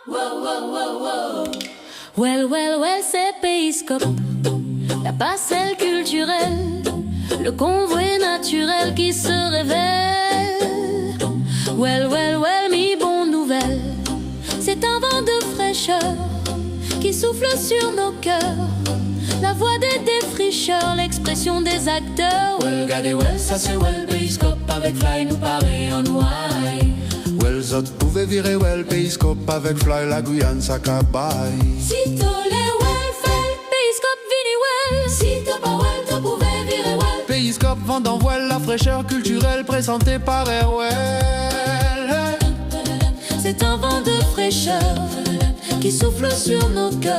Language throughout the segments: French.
Well, c'est Périscope, la passerelle culturelle, le convoi naturel qui se révèle. Well, mi bonne nouvelle, c'est un vent de fraîcheur qui souffle sur nos cœurs. La voix des défricheurs, l'expression des acteurs. Well, regardez, well, ça c'est well, Périscope avec Fly nous paraît en ouaille. Well, zot pouvez virer, well, Périscope avec Fly, la Guyane, ça cabaye. Si t'as les well, fait Périscope, vini well. Si t'as pas well, t'as pouvais virer well. Périscope vend en voile la fraîcheur culturelle présentée par Airwell. C'est un vent de fraîcheur qui souffle sur nos cœurs.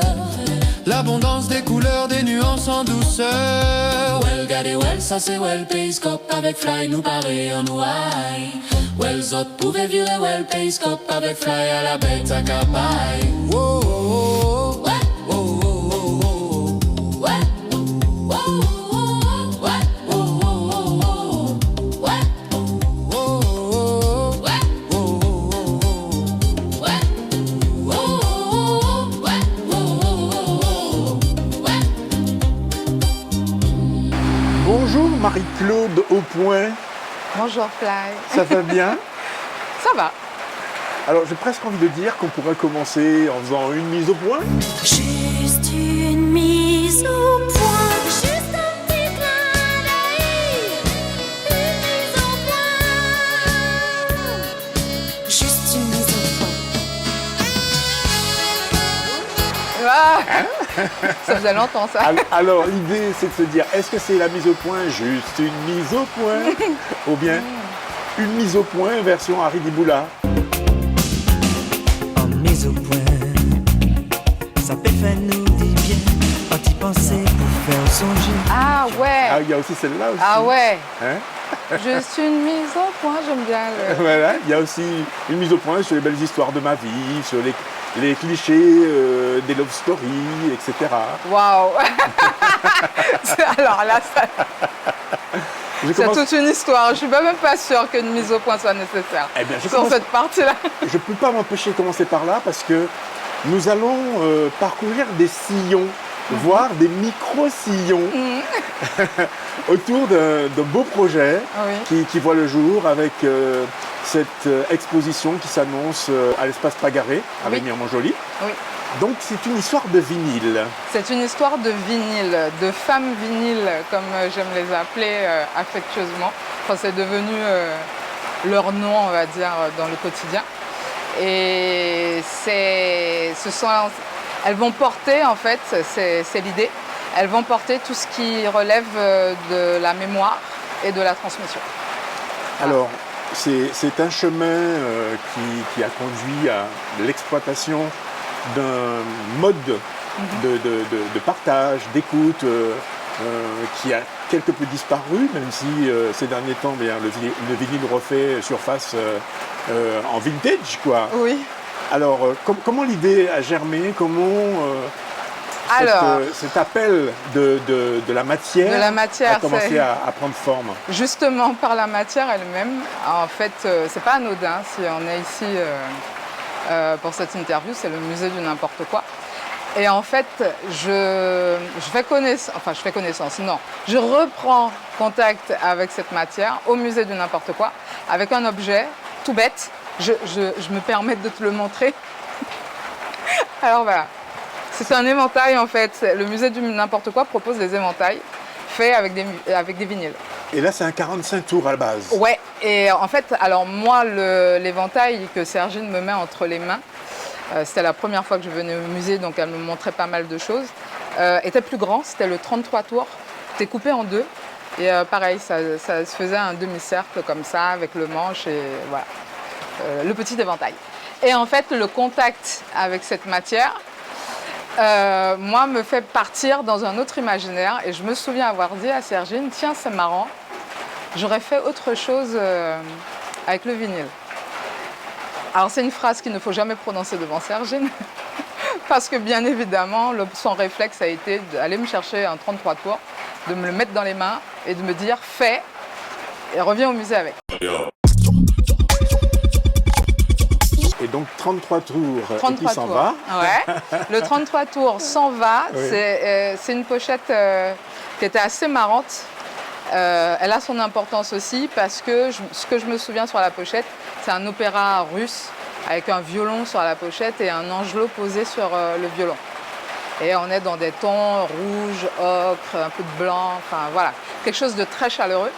L'abondance des couleurs, des nuances en douceur. Well, regardez, well, ça c'est well, Périscope avec Fly nous paraît en ouaille. Well, zot pouvez virer, well, Périscope avec Fly à la bête à cabaye. Wow, wow, wow. Ouais. Wow, wow, wow, wow. Ouais. Wow, wow, ouais. Wow, wow, wow, wow. Ouais. Wow, wow, wow. Ouais. Wow, wow, wow. Ouais. Wow, ouais. Ouais. Bonjour Marie-Claude au point, Bonjour Fly. ça va bien? Ça va. Alors j'ai presque envie de dire qu'on pourrait commencer en faisant une mise au point. Juste une mise au point. Juste un petit clin d'œil. Une mise au point. Juste une mise au point. Ah, ça faisait longtemps ça. Alors l'idée c'est de se dire, est-ce que c'est la mise au point, juste une mise au point, ou bien une mise au point version Harry Diboula? En mise au point, ça peut faire nous du bien, quand y penser pour faire songer. Ah Ah, ouais. il y a aussi celle-là aussi. Ah ouais. Hein? Juste une mise au point, j'aime bien le... Voilà, il y a aussi une mise au point sur les belles histoires de ma vie, sur les clichés des love stories, etc. Waouh. Alors là, Je c'est commence- toute une histoire. Je suis même pas sûre qu'une mise au point soit nécessaire. Eh bien, je Sur commence- cette partie-là. Je ne peux pas m'empêcher de commencer par là parce que nous allons parcourir des sillons, voire des micro-sillons autour d'un beau projet Oui. qui voit le jour avec cette exposition qui s'annonce à l'espace Pagaré avec Oui. Mirmont-Joly. Oui. Donc c'est une histoire de vinyle. C'est une histoire de vinyle, de femmes vinyles, comme j'aime les appeler affectueusement. Enfin, c'est devenu leur nom, on va dire, dans le quotidien. Et elles vont porter, en fait, c'est l'idée, elles vont porter tout ce qui relève de la mémoire et de la transmission. Alors, c'est un chemin qui a conduit à l'exploitation d'un mode de partage, d'écoute, qui a quelque peu disparu, même si ces derniers temps, bien, le vinyle refait surface en vintage, quoi. Oui. Alors, comment l'idée a germé? Comment cet appel de la matière, a commencé à prendre forme? Justement, par la matière elle-même, en fait, c'est pas anodin si on est ici pour cette interview, c'est le musée du n'importe quoi. Et en fait, je fais connaissance, non, je reprends contact avec cette matière au musée du n'importe quoi, avec un objet tout bête. Je me permets de te le montrer. Alors voilà, c'est un éventail en fait. Le musée du n'importe quoi propose des éventails faits avec des vinyles. Et là, c'est un 45 tours à la base. Ouais, et en fait, alors moi, l'éventail que Sergine me met entre les mains, c'était la première fois que je venais au musée, donc elle me montrait pas mal de choses, était plus grand, c'était le 33 tours, c'était coupé en deux, et pareil, ça se faisait un demi-cercle comme ça, avec le manche, et voilà, le petit éventail. Et en fait, le contact avec cette matière, moi, me fait partir dans un autre imaginaire, et je me souviens avoir dit à Sergine, tiens, c'est marrant, j'aurais fait autre chose avec le vinyle. Alors c'est une phrase qu'il ne faut jamais prononcer devant Sergine, parce que bien évidemment, son réflexe a été d'aller me chercher un 33 tours, de me le mettre dans les mains et de me dire fais et reviens au musée avec. donc 33 tours 33 et qui s'en tours. va. Ouais. Le 33 tours s'en va. Oui. C'est une pochette qui était assez marrante. Elle a son importance aussi parce que ce que je me souviens sur la pochette, c'est un opéra russe avec un violon sur la pochette et un angelot posé sur le violon. Et on est dans des tons rouge, ocre, un peu de blanc, enfin voilà, quelque chose de très chaleureux.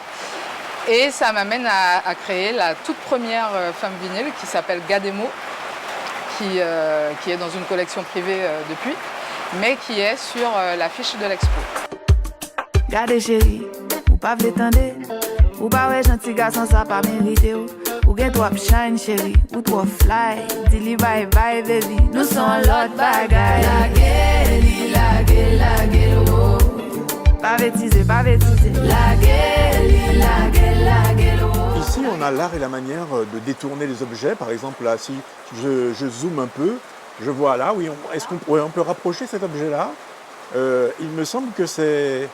Et ça m'amène à créer la toute première femme vinyle qui s'appelle Gademo, qui est dans une collection privée depuis, mais qui est sur l'affiche de l'expo. Gade chéri, ou pas vle tande, ou pas ouais gentil garçon ça pas mérité ou gen trop shine chéri, ou trop fly, dis li bye bye baby, nous sommes l'autre bagaille. La gueule, oh. Pas bêtiser, la gueule, oh. Ici, on a l'art et la manière de détourner les objets. Par exemple, là, si je zoome un peu, je vois là, oui, on peut rapprocher cet objet-là. Il me semble que c'est...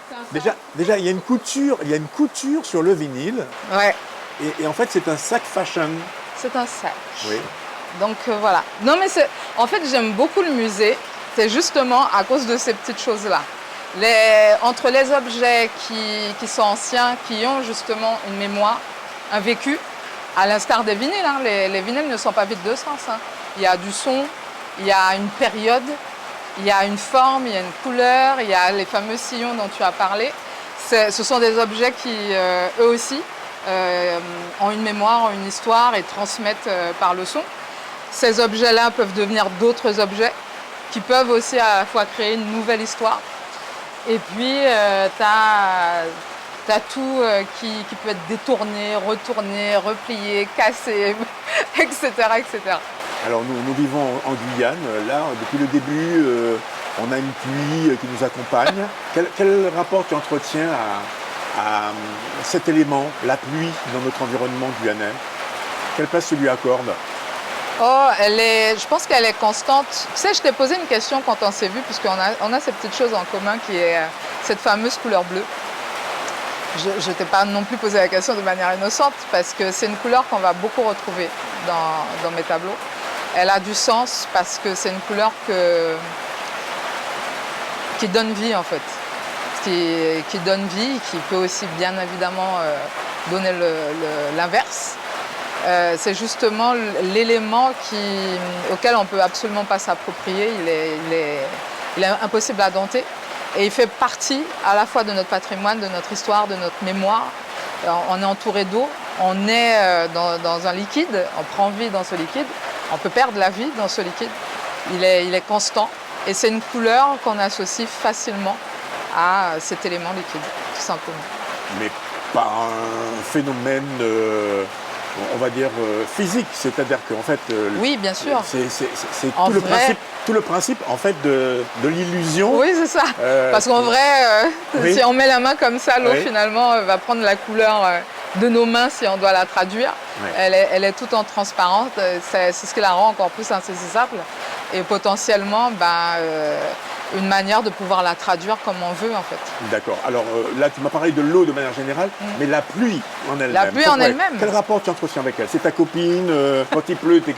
Déjà, il y a une couture sur le vinyle. Ouais, Et en fait, c'est un sac fashion. c'est un sac. Oui. Donc voilà. Non mais en fait j'aime beaucoup le musée, c'est justement à cause de ces petites choses-là. Entre les objets qui sont anciens, qui ont justement une mémoire, un vécu, à l'instar des vinyles, hein. Les vinyles ne sont pas vides de sens. Hein. Il y a du son, il y a une période, il y a une forme, il y a une couleur, il y a les fameux sillons dont tu as parlé. Ce sont des objets qui, eux aussi, ont une mémoire, ont une histoire et transmettent par le son. Ces objets-là peuvent devenir d'autres objets qui peuvent aussi à la fois créer une nouvelle histoire. Et puis, tu as tout qui peut être détourné, retourné, replié, cassé, etc., etc. Alors, nous vivons en Guyane. Là, depuis le début, on a une pluie qui nous accompagne. Quel rapport tu entretiens à cet élément, la pluie, dans notre environnement guyanais? Quelle place tu lui accordes? Oh, je pense qu'elle est constante. Tu sais, je t'ai posé une question quand on s'est vu, puisqu'on a cette petite chose en commun qui est cette fameuse couleur bleue. Je ne t'ai pas non plus posé la question de manière innocente, parce que c'est une couleur qu'on va beaucoup retrouver dans mes tableaux. Elle a du sens parce que c'est une couleur qui donne vie, en fait. Qui donne vie, qui peut aussi bien évidemment donner l'inverse. C'est justement l'élément auquel on ne peut absolument pas s'approprier, il est impossible à dompter et il fait partie à la fois de notre patrimoine, de notre histoire, de notre mémoire. On est entouré d'eau, on est dans un liquide, on prend vie dans ce liquide, on peut perdre la vie dans ce liquide, il est constant et c'est une couleur qu'on associe facilement à cet élément liquide, tout simplement. Mais pas un phénomène, on va dire, physique. C'est-à-dire qu'en fait, oui, bien sûr. C'est tout le principe en fait de l'illusion. Oui, c'est ça. Parce qu'en vrai, oui. Si on met la main comme ça, l'eau Oui. finalement va prendre la couleur de nos mains si on doit la traduire. Oui. Elle est toute en transparence. C'est ce qui la rend encore plus insaisissable. Et potentiellement, une manière de pouvoir la traduire comme on veut en fait. D'accord. Alors là, tu m'as parlé de l'eau de manière générale, mais la pluie en elle-même. La pluie en elle-même. Quel rapport tu entretiens avec elle? C'est ta copine? Quand il pleut, t'es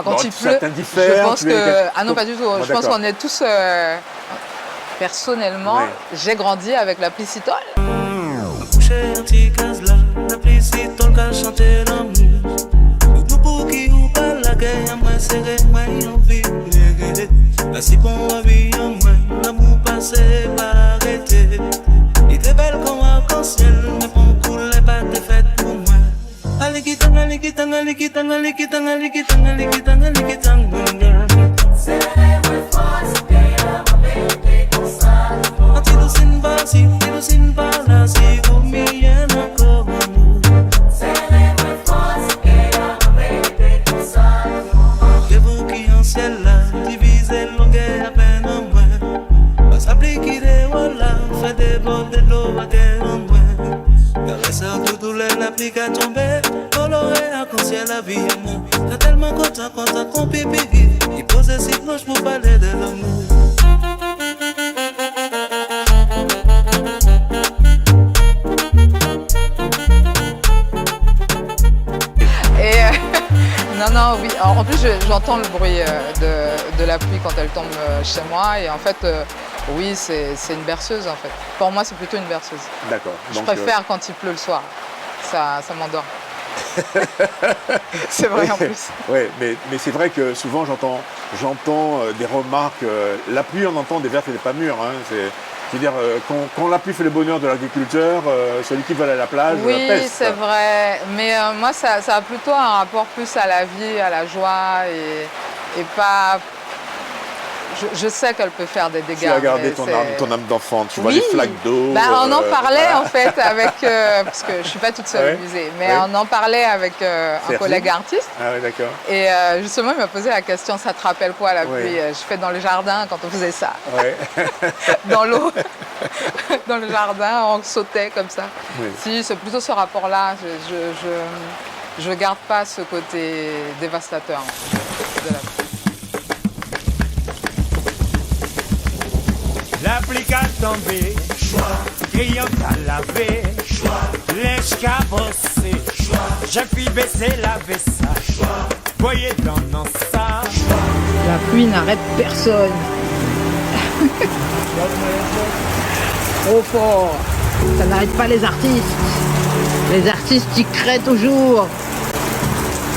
Quand il pleut, t'indiffère, je pense que... Ah non, pas du tout. Bon, je pense d'accord. qu'on est tous... Personnellement, Ouais. j'ai grandi avec la plicitole. Coucher un petit gaz là, la plicitole qu'a chanté l'amour. Nous pour qui ou pas la guerre, moi serré, moi envie. La si bon vie en moi, l'amour passé pas arrêté. Il était belle comme arc-en-ciel, mais bon coulait pas de fête pour moi. Alikitang, alikitang, alikitang, alikitang, alikitang, alikitang, alikitang, Tilusin ba si, tilusin ba la si, kumien ako mo. Que vous qui en ciel là, divisez longueur à peine en moins. Pas appliquer des voilà, fait des bords de l'eau à guerre en moins. Caresseur tout l'applique à tomber, coloré à ciel la vie en moi. T'as tellement content qu'on pipi, il pose si proche pour parler de l'amour. non, oui. Alors, en plus, j'entends le bruit de la pluie quand elle tombe chez moi. Et en fait, oui, c'est une berceuse, en fait. Pour moi, c'est plutôt une berceuse. D'accord. Je préfère quand il pleut le soir. Ça m'endort. C'est vrai en plus. Oui, mais c'est vrai que souvent j'entends des remarques. La pluie, on entend des vertes et des pas mûres. Hein, c'est-à-dire, quand la pluie fait le bonheur de l'agriculteur, celui qui va aller à la plage, oui, peste. c'est vrai. Mais moi, ça a plutôt un rapport plus à la vie, à la joie et pas. Je sais qu'elle peut faire des dégâts. Tu as gardé ton âme d'enfant, tu vois oui. les flaques d'eau. On en parlait en fait avec, parce que je ne suis pas toute seule au musée, mais on en parlait avec un collègue artiste. Ah oui, d'accord. Et justement, il m'a posé la question, ça te rappelle quoi la pluie? Je fais dans le jardin quand on faisait ça. Ouais. Dans l'eau, dans le jardin, on sautait comme ça. Oui. Si, c'est plutôt ce rapport-là. Je ne garde pas ce côté dévastateur de la pluie. La pluie qu'a tombé, crayon qu'a lavé, linge qu'a bossé, j'ai pu baisser la vaisselle, voyez dans ça. La pluie n'arrête personne. Trop fort. Ça n'arrête pas les artistes. Les artistes y créent toujours.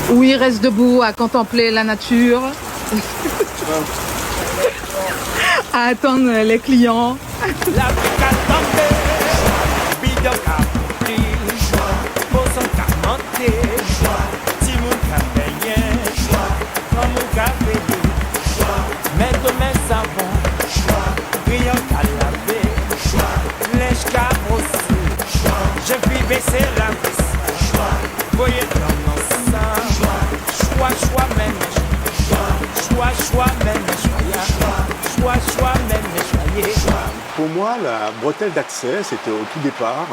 Ou ils restent debout à contempler la nature. À attendre les clients. La pluie qu'a tombé, bidon qu'a pris, poisson qu'a monté, timoun qu'a payé, maman qu'a payé, mettre mes savons, crayon qu'a lavé, linge qu'a brossé, j'ai pu baisser la vaisselle, voyez dans ça, choix même, choix même, choix même, Pour moi, la bretelle d'accès, c'était au tout départ.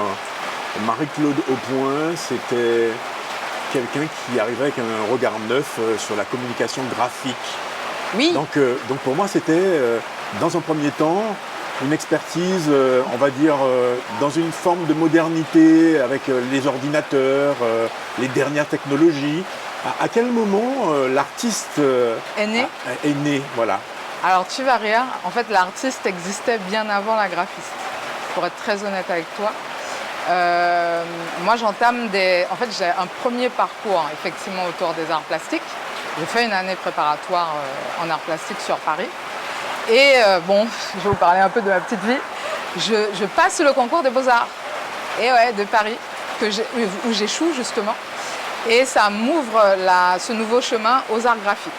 Marie-Claude Aupoint, c'était quelqu'un qui arrivait avec un regard neuf sur la communication graphique. Oui. Donc pour moi, c'était, dans un premier temps, une expertise, on va dire, dans une forme de modernité avec les ordinateurs, les dernières technologies. À quel moment l'artiste est né, voilà. Alors tu vas rire, en fait l'artiste existait bien avant la graphiste, pour être très honnête avec toi. Moi j'entame En fait j'ai un premier parcours effectivement autour des arts plastiques. J'ai fait une année préparatoire en arts plastiques sur Paris. Et bon, je vais vous parler un peu de ma petite vie. Je passe le concours des Beaux-Arts, et ouais, de Paris, où j'échoue justement. Et ça m'ouvre ce nouveau chemin aux arts graphiques.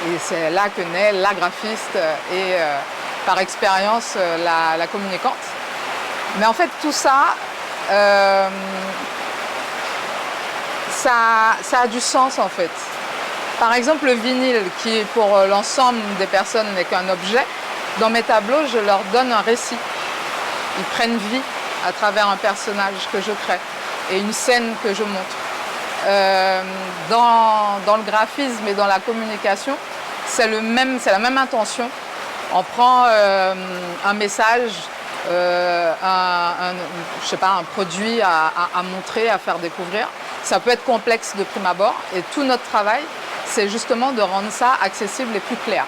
Et c'est là que naît la graphiste et par expérience la communicante. Mais en fait tout ça, ça a du sens en fait. Par exemple le vinyle qui pour l'ensemble des personnes n'est qu'un objet, dans mes tableaux je leur donne un récit. Ils prennent vie à travers un personnage que je crée et une scène que je montre. Dans le graphisme et dans la communication, c'est la même intention. On prend un message, je sais pas, un produit à montrer, à faire découvrir. Ça peut être complexe de prime abord et tout notre travail, c'est justement de rendre ça accessible et plus clair.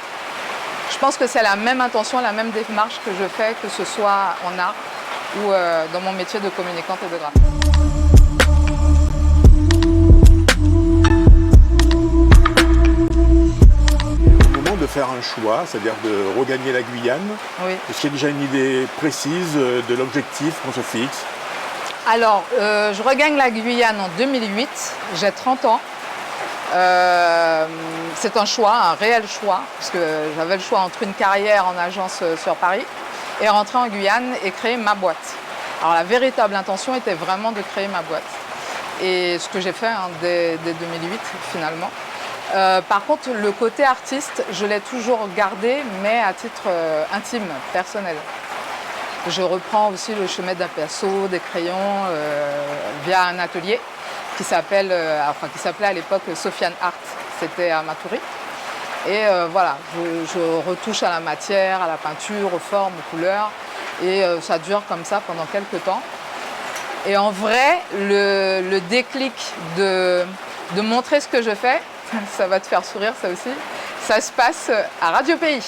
Je pense que c'est la même intention, la même démarche que je fais, que ce soit en art ou dans mon métier de communicante et de graphiste. De faire un choix, c'est-à-dire de regagner la Guyane. Oui. Est-ce qu'il y a déjà une idée précise de l'objectif qu'on se fixe? Alors, je regagne la Guyane en 2008, j'ai 30 ans. C'est un choix, un réel choix, parce que j'avais le choix entre une carrière en agence sur Paris et rentrer en Guyane et créer ma boîte. Alors la véritable intention était vraiment de créer ma boîte. Et ce que j'ai fait dès 2008 finalement. Par contre, le côté artiste, je l'ai toujours gardé, mais à titre intime, personnel. Je reprends aussi le chemin d'un pinceau, des crayons, via un atelier qui s'appelait à l'époque Sofiane Art. C'était à Matoury. Et voilà, je retouche à la matière, à la peinture, aux formes, aux couleurs. Et ça dure comme ça pendant quelques temps. Et en vrai, le déclic de de montrer ce que je fais. Ça va te faire sourire, ça aussi. Ça se passe à Radio Pays,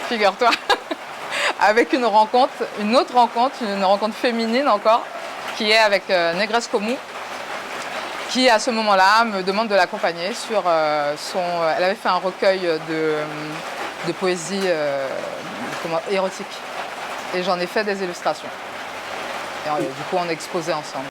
figure-toi, avec une autre rencontre, une rencontre féminine encore, qui est avec Negresco Mou, qui à ce moment-là me demande de l'accompagner sur elle avait fait un recueil de poésie érotique. Et j'en ai fait des illustrations. Et du coup, on a exposé ensemble.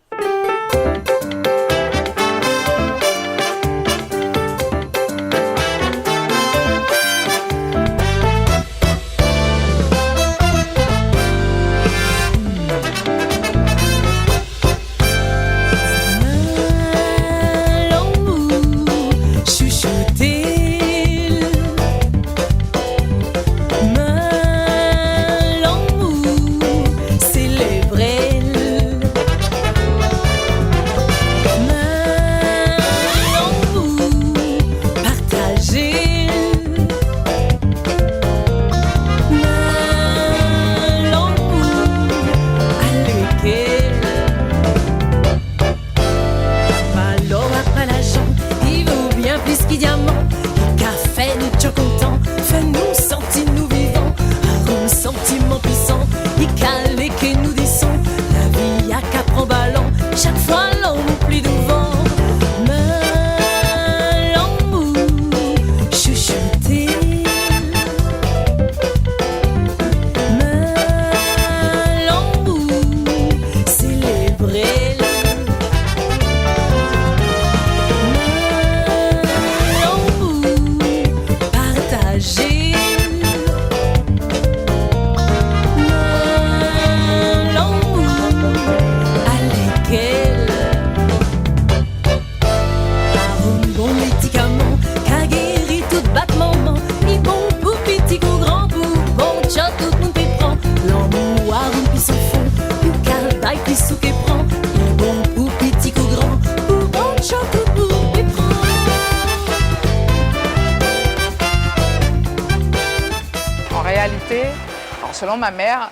Selon ma mère,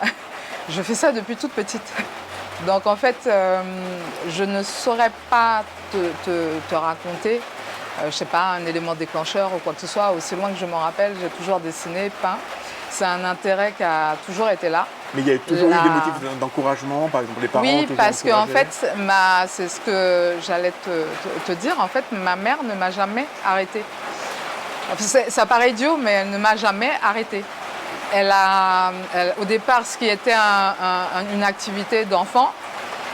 je fais ça depuis toute petite. Donc en fait, je ne saurais pas te raconter, je sais pas, un élément déclencheur ou quoi que ce soit. Aussi loin que je m'en rappelle, j'ai toujours dessiné, peint. C'est un intérêt qui a toujours été là. Mais il y a toujours eu des motifs d'encouragement, par exemple les parents. Oui, parce qu'en fait, c'est ce que j'allais te dire. En fait, ma mère ne m'a jamais arrêtée. Ça paraît idiot, mais elle ne m'a jamais arrêtée. Au départ, ce qui était une activité d'enfant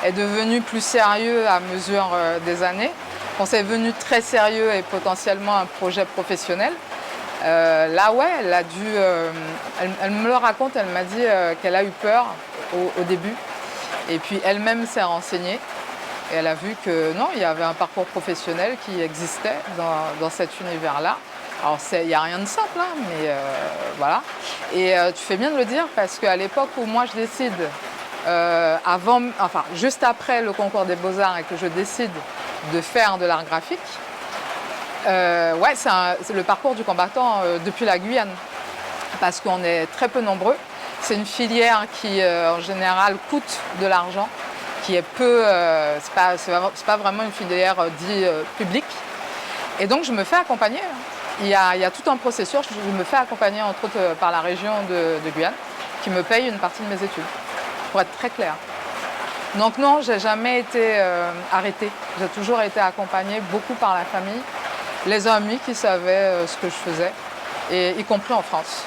est devenu plus sérieux à mesure des années. Quand c'est devenu très sérieux et potentiellement un projet professionnel, là, ouais, elle a dû... elle me le raconte, elle m'a dit qu'elle a eu peur au début. Et puis elle-même s'est renseignée. Et elle a vu que non, il y avait un parcours professionnel qui existait dans cet univers-là. Alors, il n'y a rien de simple, hein, mais voilà. Et tu fais bien de le dire parce qu'à l'époque où moi je décide, juste après le concours des Beaux-Arts et que je décide de faire de l'art graphique, ouais, c'est le parcours du combattant depuis la Guyane. Parce qu'on est très peu nombreux. C'est une filière qui, en général, coûte de l'argent, qui est peu... c'est pas vraiment une filière dite publique. Et donc, je me fais accompagner. Il y a tout un processus, je me fais accompagner entre autres par la région de Guyane qui me paye une partie de mes études, pour être très clair. Donc non, j'ai jamais été arrêtée, j'ai toujours été accompagnée beaucoup par la famille, les amis qui savaient ce que je faisais, et y compris en France.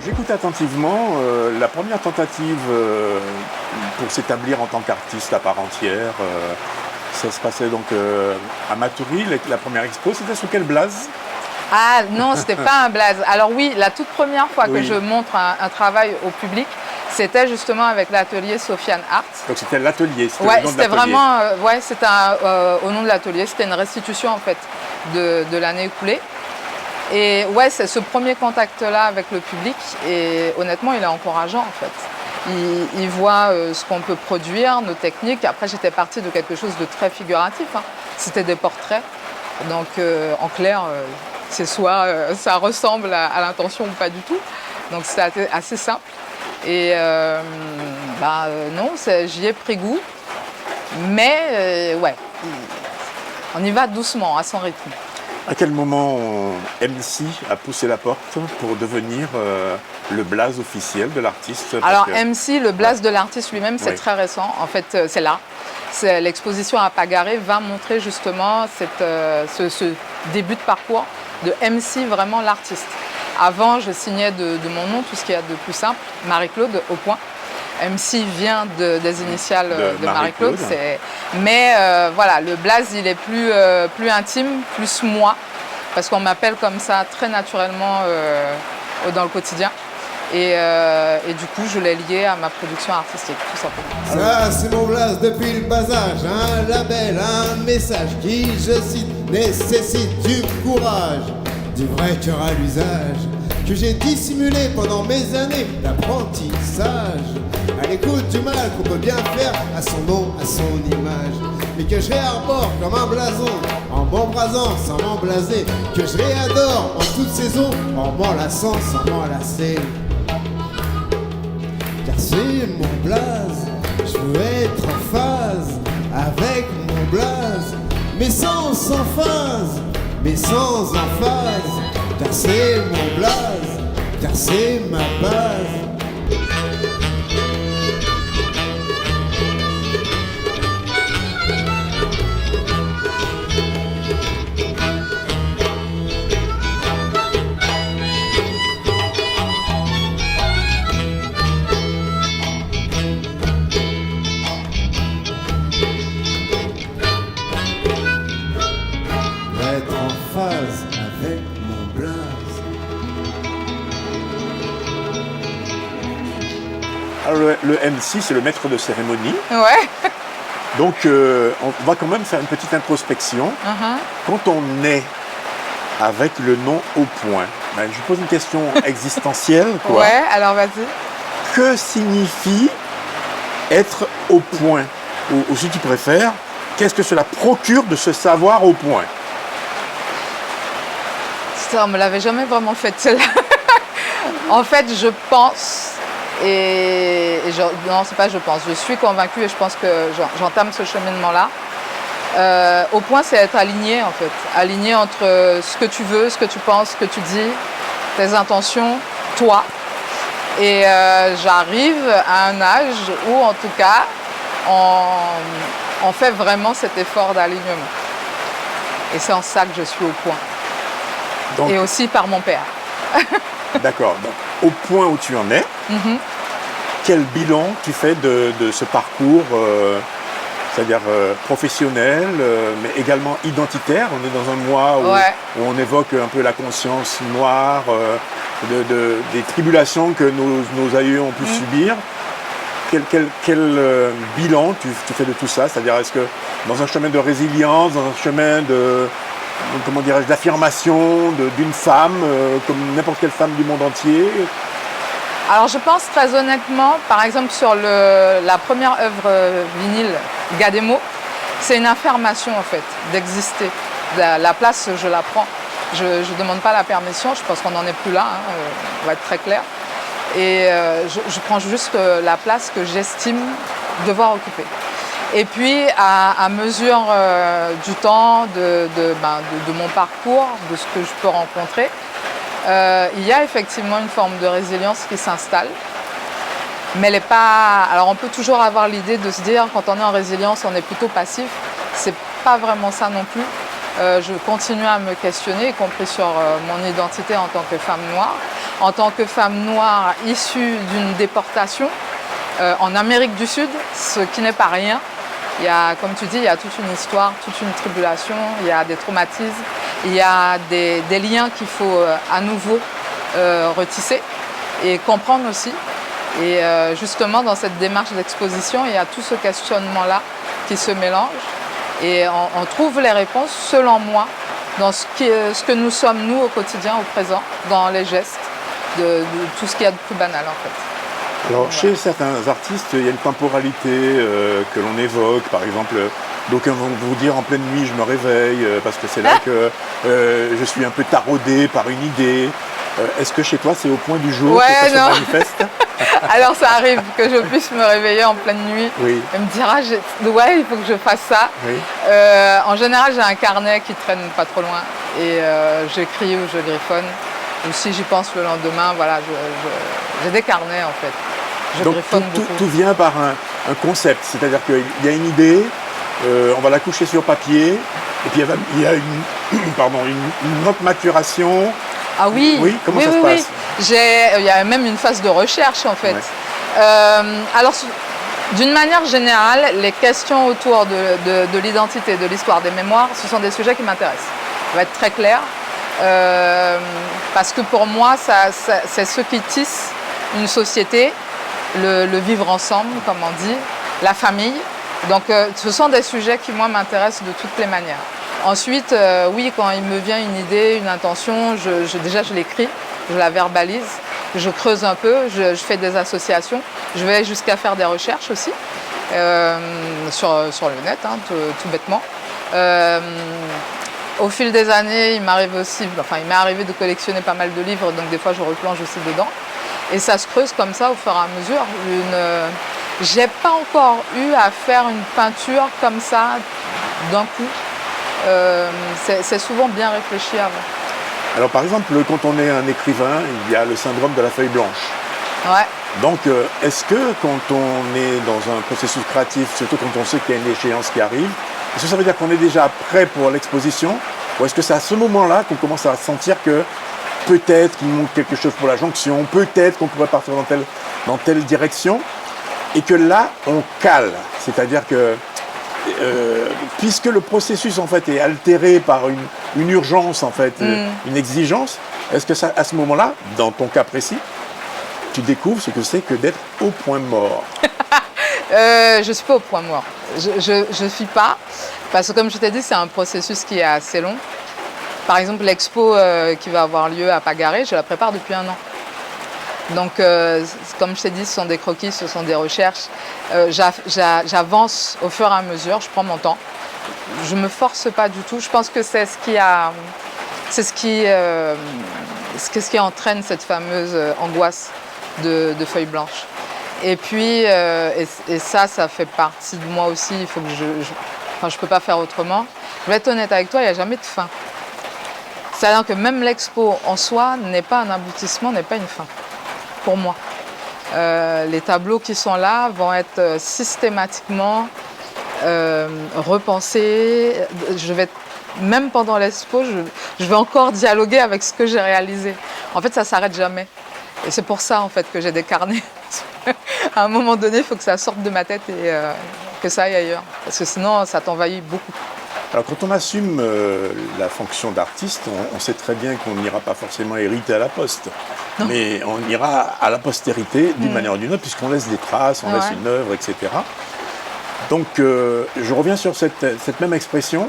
J'écoute attentivement la première tentative pour s'établir en tant qu'artiste à part entière. Ça se passait donc à Matoury, la première expo. C'était sous quel blaze? Ah non, c'était pas un blaze. Alors oui, la toute première fois que je montre un travail au public, c'était justement avec l'atelier Sofiane Art. Donc c'était l'atelier, c'était ouais, le nom de c'était l'atelier. vraiment, ouais, c'était au nom de l'atelier. C'était une restitution en fait de l'année écoulée. Et ouais, c'est ce premier contact-là avec le public et honnêtement, il est encourageant en fait. Il voit ce qu'on peut produire, nos techniques. Après, j'étais partie de quelque chose de très figuratif. Hein. C'était des portraits. Donc, en clair, c'est soit ça ressemble à l'intention ou pas du tout. Donc, c'était assez simple. Et Non, j'y ai pris goût. Mais ouais, on y va doucement, à son rythme. À quel moment MC a poussé la porte pour devenir le blaze officiel de l'artiste? Alors MC, le blaze de l'artiste lui-même, c'est très récent. En fait, c'est là. L'exposition à Pagaré va montrer justement ce début de parcours de MC, vraiment l'artiste. Avant, je signais de mon nom tout ce qu'il y a de plus simple, Marie-Claude, au point. MC vient des initiales de Marie-Claude. Mais voilà, le blaze, il est plus intime, plus moi, parce qu'on m'appelle comme ça très naturellement dans le quotidien. Et du coup, je l'ai lié à ma production artistique, tout simplement. Ça, c'est mon blaze depuis le bas âge. Un label, un message qui, je cite, nécessite du courage, du vrai cœur à l'usage, que j'ai dissimulé pendant mes années d'apprentissage. À l'écoute du mal qu'on peut bien faire à son nom, à son image, mais que je réarbore comme un blason, en m'embrasant sans m'emblaser, que je réadore en toute saison, en m'enlaçant sans m'enlacer. Car c'est mon blaze, je veux être en phase avec mon blaze, mais sans phase, mais sans emphase. Car c'est mon blaze, car c'est ma base. Être en phase avec mon blaze. Alors le MC, c'est le maître de cérémonie. Ouais. Donc on va quand même faire une petite introspection. Quand on est avec le nom au point, ben, je pose une question existentielle. Quoi. Ouais, alors vas-y. Que signifie être au point? Ou si tu préfères, qu'est-ce que cela procure de se savoir au point? Ça, on me l'avait jamais vraiment fait celle-là. En fait, je pense, non, c'est pas je pense, je suis convaincue et je pense que j'entame ce cheminement-là. Au point, c'est être aligné en fait. Aligné entre ce que tu veux, ce que tu penses, ce que tu dis, tes intentions, toi. Et j'arrive à un âge où en tout cas, on fait vraiment cet effort d'alignement. Et c'est en ça que je suis au point. Donc, et aussi par mon père. D'accord. Donc, au point où tu en es, quel bilan tu fais de ce parcours, c'est-à-dire professionnel, mais également identitaire? On est dans un mois où on évoque un peu la conscience noire, des tribulations que nos aïeux ont pu subir. Quel bilan tu fais de tout ça? C'est-à-dire, est-ce que dans un chemin de résilience, dans un chemin comment dirais-je, d'affirmation d'une femme, comme n'importe quelle femme du monde entier? Alors je pense très honnêtement, par exemple sur la première œuvre vinyle, Gademo, c'est une affirmation en fait, d'exister. La place, je la prends. Je ne demande pas la permission, je pense qu'on n'en est plus là, on va être très clair. Et je prends juste la place que j'estime devoir occuper. Et puis, à mesure du temps, de mon parcours, de ce que je peux rencontrer, il y a effectivement une forme de résilience qui s'installe. Mais elle n'est pas... Alors, on peut toujours avoir l'idée de se dire, quand on est en résilience, on est plutôt passif. C'est pas vraiment ça non plus. Je continue à me questionner, y compris sur mon identité en tant que femme noire. En tant que femme noire issue d'une déportation en Amérique du Sud, ce qui n'est pas rien. Il y a, comme tu dis, il y a toute une histoire, toute une tribulation, il y a des traumatismes, il y a des liens qu'il faut à nouveau retisser et comprendre aussi. Et justement, dans cette démarche d'exposition, il y a tout ce questionnement-là qui se mélange. Et on trouve les réponses, selon moi, dans ce que nous sommes, nous, au quotidien, au présent, dans les gestes, de tout ce qu'il y a de plus banal, en fait. Alors, chez certains artistes, il y a une temporalité que l'on évoque. Par exemple, d'aucuns vont vous dire en pleine nuit, je me réveille, parce que c'est là que je suis un peu taraudé par une idée. Est-ce que chez toi, c'est au point du jour que ça se manifeste? Alors ça arrive que je puisse me réveiller en pleine nuit Oui. et me dire, ouais, il faut que je fasse ça. Oui. En général, j'ai un carnet qui traîne pas trop loin et j'écris ou je griffonne. Ou si j'y pense le lendemain, voilà, j'ai des carnets en fait. Je Donc griffonne beaucoup. tout vient par un concept, c'est-à-dire qu'il y a une idée, on va la coucher sur papier, et puis il y a une autre maturation. Ah oui, Oui, comment ça se passe? Il y a même une phase de recherche en fait. Ouais. Alors, d'une manière générale, les questions autour de l'identité, de l'histoire, des mémoires, ce sont des sujets qui m'intéressent. Ça va être très clair. Parce que pour moi, c'est ce qui tisse une société, le vivre ensemble, comme on dit, la famille. Donc, ce sont des sujets qui, moi, m'intéressent de toutes les manières. Ensuite, oui, quand il me vient une idée, une intention, déjà, je l'écris, je la verbalise, je creuse un peu, je fais des associations. Je vais jusqu'à faire des recherches aussi, sur le net, hein, tout bêtement. Au fil des années, il m'est arrivé de collectionner pas mal de livres, donc des fois je replonge aussi dedans. Et ça se creuse comme ça au fur et à mesure. J'ai pas encore eu à faire une peinture comme ça d'un coup. C'est souvent bien réfléchi avant. Alors par exemple, quand on est un écrivain, il y a le syndrome de la feuille blanche. Ouais. Donc est-ce que quand on est dans un processus créatif, surtout quand on sait qu'il y a une échéance qui arrive, est-ce que ça veut dire qu'on est déjà prêt pour l'exposition? Ou est-ce que c'est à ce moment-là qu'on commence à sentir que peut-être qu'il manque quelque chose pour la jonction, peut-être qu'on pourrait partir dans telle direction, et que là, on cale. C'est-à-dire que puisque le processus en fait est altéré par une urgence, en fait, une exigence, est-ce que ça, à ce moment-là, dans ton cas précis, tu découvres ce que c'est que d'être au point mort? Je ne suis pas au point mort. Je ne suis pas. Parce que comme je t'ai dit, c'est un processus qui est assez long. Par exemple, l'expo qui va avoir lieu à Pagaré, je la prépare depuis 1 an. Donc, comme je t'ai dit, ce sont des croquis, ce sont des recherches. J'avance au fur et à mesure, je prends mon temps. Je ne me force pas du tout. Je pense que c'est ce qui entraîne cette fameuse angoisse de feuilles blanches. Et puis, ça fait partie de moi aussi. Il faut que je peux pas faire autrement. Je vais être honnête avec toi, il n'y a jamais de fin. C'est-à-dire que même l'expo en soi n'est pas un aboutissement, n'est pas une fin, pour moi. Les tableaux qui sont là vont être systématiquement repensés. Même pendant l'expo, je vais encore dialoguer avec ce que j'ai réalisé. En fait, ça ne s'arrête jamais. Et c'est pour ça en fait, que j'ai des carnets. À un moment donné, il faut que ça sorte de ma tête et que ça aille ailleurs. Parce que sinon, ça t'envahit beaucoup. Alors quand on assume la fonction d'artiste, on sait très bien qu'on n'ira pas forcément hériter à la poste. Non. Mais on ira à la postérité d'une manière ou d'une autre, puisqu'on laisse des traces, on laisse une œuvre, etc. Donc je reviens sur cette même expression,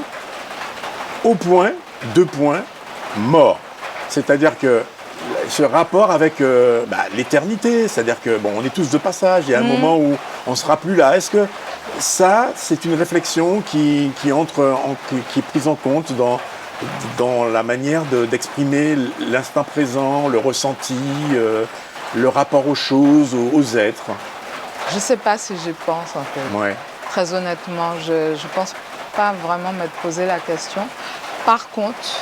au point, 2 points, mort. C'est-à-dire que ce rapport avec l'éternité, c'est-à-dire que bon, on est tous de passage, il y a un moment où on ne sera plus là. Est-ce que ça, c'est une réflexion qui est prise en compte dans la manière d'exprimer l'instant présent, le ressenti, le rapport aux choses, aux êtres? Je ne sais pas si j'y pense en fait. Ouais. Très honnêtement, je ne pense pas vraiment m'être posé la question. Par contre,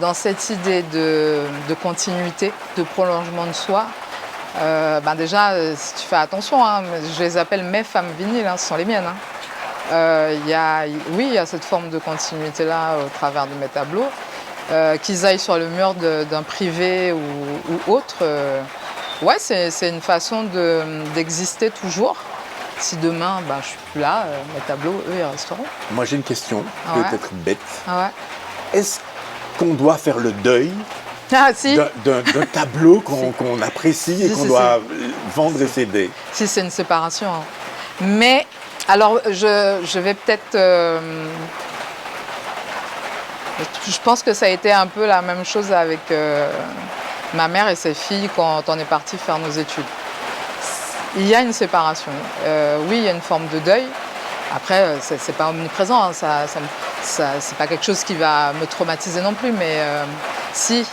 dans cette idée de continuité, de prolongement de soi, déjà, si tu fais attention, hein, je les appelle mes femmes vinyles, hein, ce sont les miennes. Hein. Il y a cette forme de continuité-là au travers de mes tableaux. Qu'ils aillent sur le mur d'un privé ou autre, c'est une façon d'exister toujours. Si demain, je ne suis plus là, mes tableaux, eux, ils resteront. Moi, j'ai une question, peut-être bête. Ah ouais. Est-ce qu'on doit faire le deuil si. d'un tableau qu'on apprécie et qu'on doit vendre et céder? Si, c'est une séparation. Hein. Mais, alors, je vais peut-être... je pense que ça a été un peu la même chose avec ma mère et ses filles quand on est parti faire nos études. Il y a une séparation. Oui, il y a une forme de deuil. Après, c'est pas omniprésent. Hein. C'est pas quelque chose qui va me traumatiser non plus. Mais si.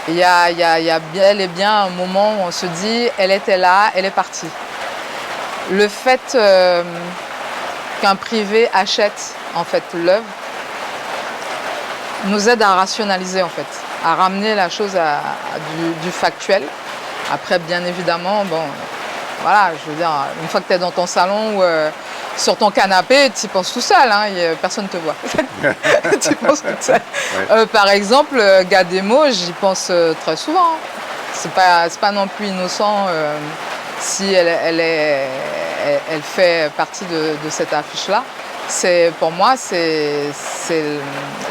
Il y a bel et bien un moment où on se dit, elle était là, elle est partie. Le fait qu'un privé achète en fait l'œuvre nous aide à rationaliser en fait, à ramener la chose à du factuel. Après, bien évidemment, bon, voilà, je veux dire, une fois que tu es dans ton salon ou sur ton canapé, tu y penses tout seul, hein, personne ne te voit. Tu y penses tout seul. Ouais. Par exemple, Gademo, j'y pense très souvent. C'est pas non plus innocent si elle fait partie de cette affiche-là. Pour moi, c'est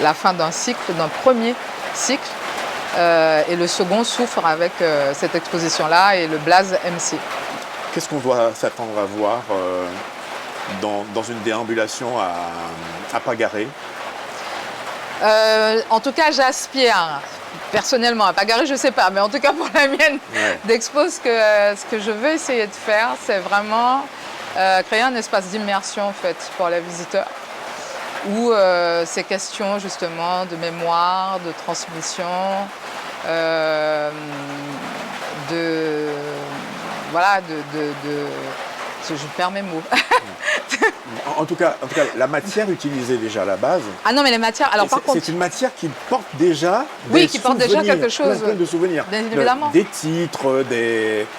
la fin d'un cycle, d'un premier cycle. Et le second souffre avec cette exposition-là et le Blaze MC. Qu'est-ce qu'on doit s'attendre à voir dans une déambulation à Pagaré? En tout cas, j'aspire personnellement à Pagaré, je ne sais pas, mais en tout cas pour la mienne d'expo, ce que je veux essayer de faire, c'est vraiment créer un espace d'immersion en fait, pour les visiteurs, où ces questions justement de mémoire, de transmission, je perds mes mots. En tout cas, la matière utilisée déjà à la base. Ah non, mais les matières. Alors par contre, c'est une matière qui porte déjà. Qui porte déjà quelque chose. Plein de souvenirs. Bien évidemment. Des titres,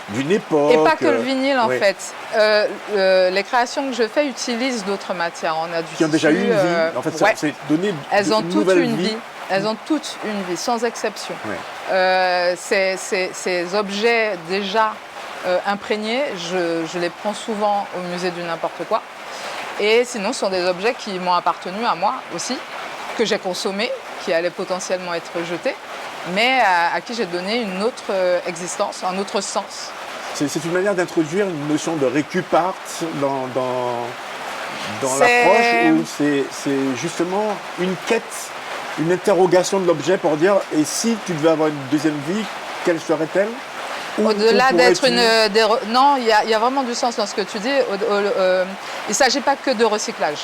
d'une époque. Et pas que le vinyle en fait. Les créations que je fais utilisent d'autres matières. On a du qui ont déjà eu une vie. En fait, c'est donné. Elles ont toutes une vie. Elles Mm. ont toutes une vie, sans exception. Ouais. Ces objets déjà imprégnés, je les prends souvent au musée du n'importe quoi. Et sinon, ce sont des objets qui m'ont appartenu à moi aussi, que j'ai consommés, qui allaient potentiellement être jetés, mais à qui j'ai donné une autre existence, un autre sens. C'est une manière d'introduire une notion de récupart dans l'approche, où c'est justement une quête, une interrogation de l'objet pour dire « et si tu devais avoir une deuxième vie, quelle serait-elle » Au-delà d'être une... Non, il y a vraiment du sens dans ce que tu dis. Il ne s'agit pas que de recyclage.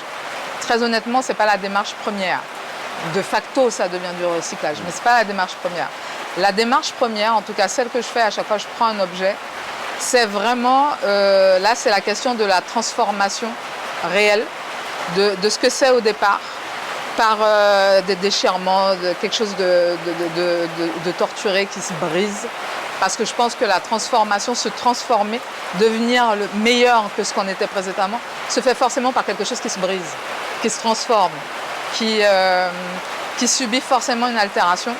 Très honnêtement, ce n'est pas la démarche première. De facto, ça devient du recyclage, mais ce n'est pas la démarche première. La démarche première, en tout cas celle que je fais à chaque fois que je prends un objet, c'est vraiment... là, c'est la question de la transformation réelle de ce que c'est au départ, par des déchirements, quelque chose de torturé qui se brise. Parce que je pense que la transformation, se transformer, devenir le meilleur que ce qu'on était précédemment, se fait forcément par quelque chose qui se brise, qui se transforme, qui subit forcément une altération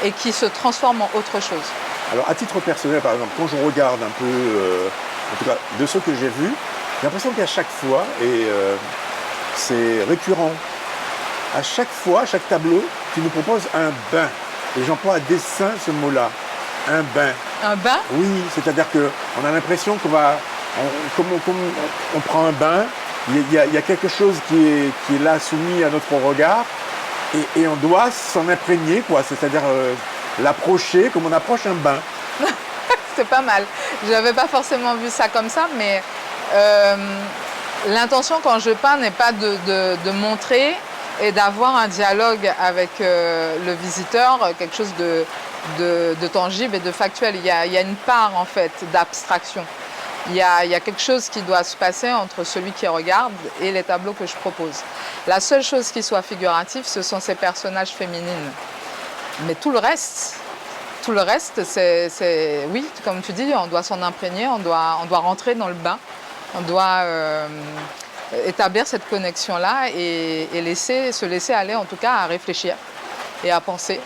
et qui se transforme en autre chose. Alors à titre personnel, par exemple, quand je regarde un peu, en tout cas de ce que j'ai vu, j'ai l'impression qu'à chaque fois, et c'est récurrent, à chaque fois, à chaque tableau, tu nous proposes un bain. Et j'emploie à dessein ce mot-là. Un bain. Un bain? Oui, c'est-à-dire qu'on a l'impression qu'on va, comme on prend un bain, il y a quelque chose qui est là soumis à notre regard et on doit s'en imprégner, quoi. C'est-à-dire l'approcher comme on approche un bain. C'est pas mal. Je n'avais pas forcément vu ça comme ça, mais l'intention quand je peins n'est pas de montrer et d'avoir un dialogue avec le visiteur, quelque chose de tangible et de factuel. Il y a une part en fait d'abstraction. Il y a quelque chose qui doit se passer entre celui qui regarde et les tableaux que je propose. La seule chose qui soit figurative, ce sont ces personnages féminines. Mais tout le reste, c'est oui, comme tu dis, on doit s'en imprégner, on doit rentrer dans le bain, on doit établir cette connexion-là et se laisser aller en tout cas à réfléchir et à penser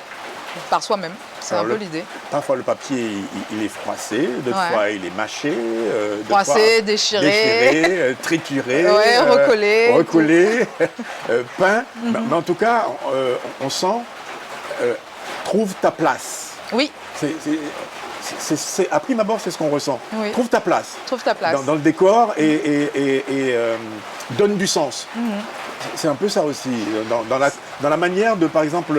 par soi-même. C'est un peu l'idée. Parfois le papier il est froissé, d'autres fois il est mâché, froissé, déchiré, trituré, recollé, peint. Mais en tout cas, on sent trouve ta place. Oui. À prime abord, c'est ce qu'on ressent. Oui. Trouve ta place. Trouve ta place. Dans le décor et donne du sens. C'est un peu ça aussi, dans la manière de, par exemple,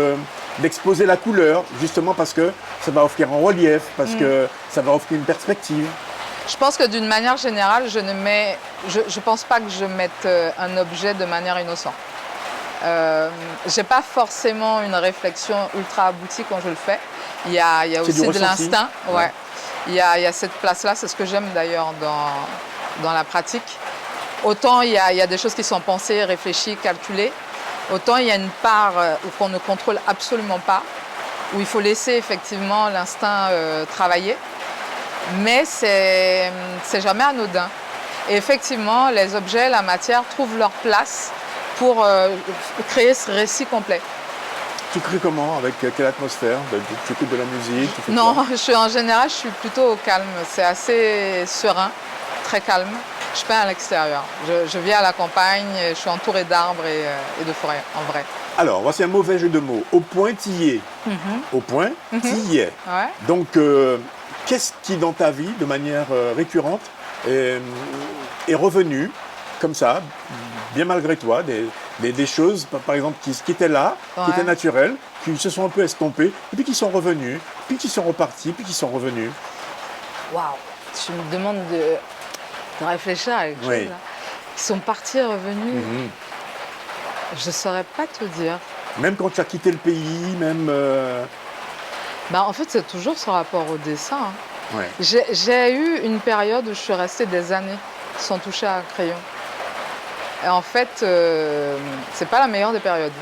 d'exposer la couleur, justement parce que ça va offrir un relief, parce que ça va offrir une perspective. Je pense que d'une manière générale, je pense pas que je mette un objet de manière innocente. J'ai pas forcément une réflexion ultra aboutie quand je le fais. Il y a aussi de l'instinct. Ouais. Il y a cette place-là, c'est ce que j'aime d'ailleurs dans la pratique. Autant il y a des choses qui sont pensées, réfléchies, calculées, autant il y a une part qu'on ne contrôle absolument pas, où il faut laisser effectivement l'instinct travailler, mais c'est jamais anodin. Et effectivement, les objets, la matière trouvent leur place pour créer ce récit complet. Tu crées comment? Avec quelle atmosphère? Tu écoutes de la musique? Non, en général, je suis plutôt au calme. C'est assez serein, très calme. Je peins à l'extérieur. Je vis à la campagne, je suis entourée d'arbres et de forêts, en vrai. Alors, voici un mauvais jeu de mots. Au point, t'y es. Au point, t'y es. Ouais. Donc, qu'est-ce qui, dans ta vie, de manière récurrente, est revenu, comme ça, bien malgré toi, des choses, par exemple, qui étaient là, qui étaient naturelles, qui se sont un peu estompées, et puis qui sont revenues, puis qui sont reparties, puis qui sont revenues. Waouh! Tu me demandes de réfléchir à quelque chose, là. Ils sont partis et revenus. Je ne saurais pas te dire. Même quand tu as quitté le pays, même... En fait, c'est toujours ce rapport au dessin. Hein. Ouais. J'ai eu une période où je suis restée des années sans toucher à un crayon. Et en fait, c'est pas la meilleure des périodes.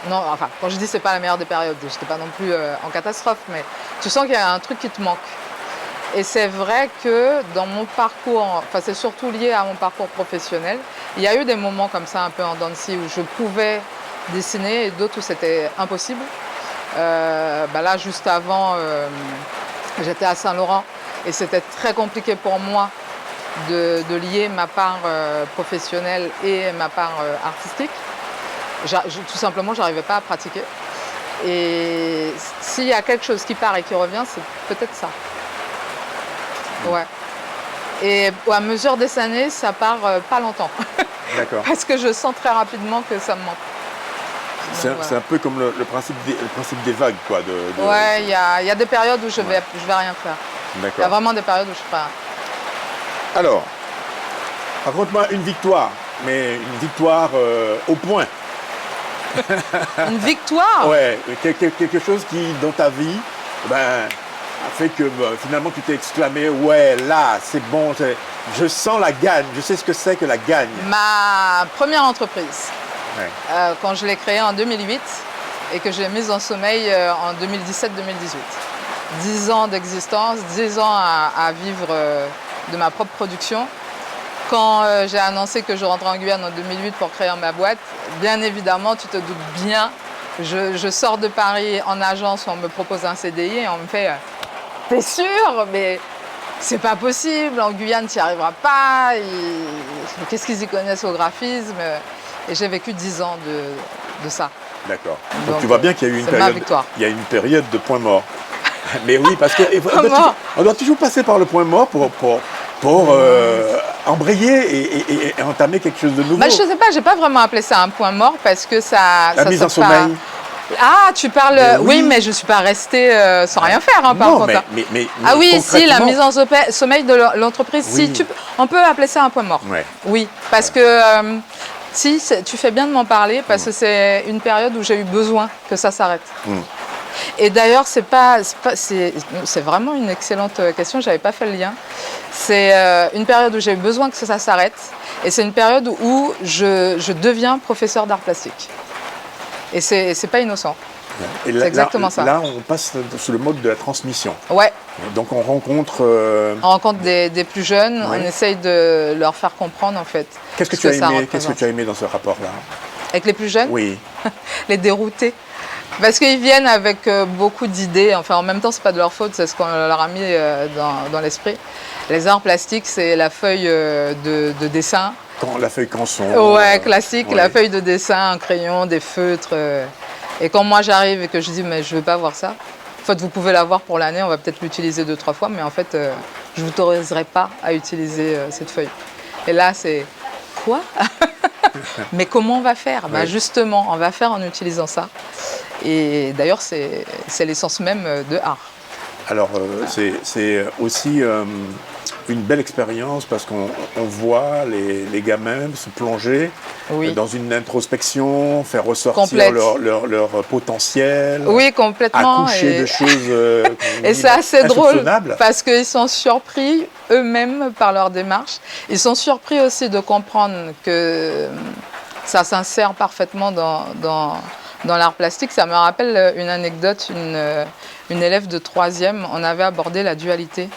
Non, enfin, quand je dis c'est pas la meilleure des périodes, je n'étais pas non plus en catastrophe, mais tu sens qu'il y a un truc qui te manque. Et c'est vrai que dans mon parcours, enfin c'est surtout lié à mon parcours professionnel, il y a eu des moments comme ça un peu en dents de scie où je pouvais dessiner et d'autres où c'était impossible. Là, juste avant, j'étais à Saint-Laurent et c'était très compliqué pour moi de lier ma part professionnelle et ma part artistique. Tout simplement, je n'arrivais pas à pratiquer. Et s'il y a quelque chose qui part et qui revient, c'est peut-être ça. Ouais. Et à mesure des années, ça part pas longtemps. D'accord. Parce que je sens très rapidement que ça me manque. C'est un peu comme le principe des vagues, quoi. Ouais, il y a des périodes où je vais rien faire. D'accord. Il y a vraiment des périodes où je ferai rien. Alors, raconte-moi une victoire, mais une victoire au point. Une victoire? Ouais, quelque chose qui, dans ta vie, a fait que finalement tu t'es exclamé, ouais, là, c'est bon, je sens la gagne, je sais ce que c'est que la gagne. Ma première entreprise, ouais. Quand je l'ai créée en 2008 et que je l'ai mise en sommeil en 2017-2018. 10 ans d'existence, 10 ans à vivre de ma propre production. Quand j'ai annoncé que je rentrais en Guyane en 2008 pour créer ma boîte, bien évidemment, tu te doutes bien, je sors de Paris en agence où on me propose un CDI et on me fait « T'es sûr? Mais c'est pas possible, en Guyane, tu n'y arriveras pas. Qu'est-ce qu'ils y connaissent au graphisme ?» Et j'ai vécu 10 ans de ça. D'accord. Donc tu vois bien qu'il y a eu une période de point mort. Mais oui, parce qu'on doit toujours passer par le point mort pour embrayer et entamer quelque chose de nouveau. Je sais pas, j'ai pas vraiment appelé ça un point mort parce que ça... La mise en sommeil. Ah, tu parles... Oui, mais je ne suis pas restée sans rien faire, par contre. Mais ah oui, si, la mise en sommeil de l'entreprise, si, on peut appeler ça un point mort. Ouais. Oui, parce que... si, tu fais bien de m'en parler parce que c'est une période où j'ai eu besoin que ça s'arrête. Et d'ailleurs, c'est vraiment une excellente question, je n'avais pas fait le lien. C'est une période où j'ai eu besoin que ça s'arrête et c'est une période où je deviens professeur d'art plastique. Et c'est pas innocent. C'est exactement ça. Là, on passe sous le mode de la transmission. Ouais. Donc on rencontre... On rencontre des plus jeunes, on essaye de leur faire comprendre en fait. Qu'est-ce que tu as aimé dans ce rapport-là? Avec les plus jeunes? Oui. Les dérouter. Parce qu'ils viennent avec beaucoup d'idées. Enfin, en même temps, c'est pas de leur faute, c'est ce qu'on leur a mis dans l'esprit. Les arts plastiques, c'est la feuille de dessin. La feuille canson. Ouais, classique, la feuille de dessin, un crayon, des feutres. Et quand moi j'arrive et que je dis mais je veux pas voir ça, en fait vous pouvez l'avoir pour l'année, on va peut-être l'utiliser 2-3 fois, mais en fait je vous autoriserai pas à utiliser cette feuille. Et là c'est quoi? Mais comment on va faire? Justement, on va faire en utilisant ça. Et d'ailleurs c'est l'essence même de art. Alors, c'est aussi une belle expérience parce qu'on voit les gamins se plonger dans une introspection, faire ressortir leur potentiel, oui, complètement, accoucher de choses et c'est assez drôle parce qu'ils sont surpris eux-mêmes par leur démarche. Ils sont surpris aussi de comprendre que ça s'insère parfaitement dans l'art plastique. Ça me rappelle une anecdote, une élève de 3e, on avait abordé la dualité.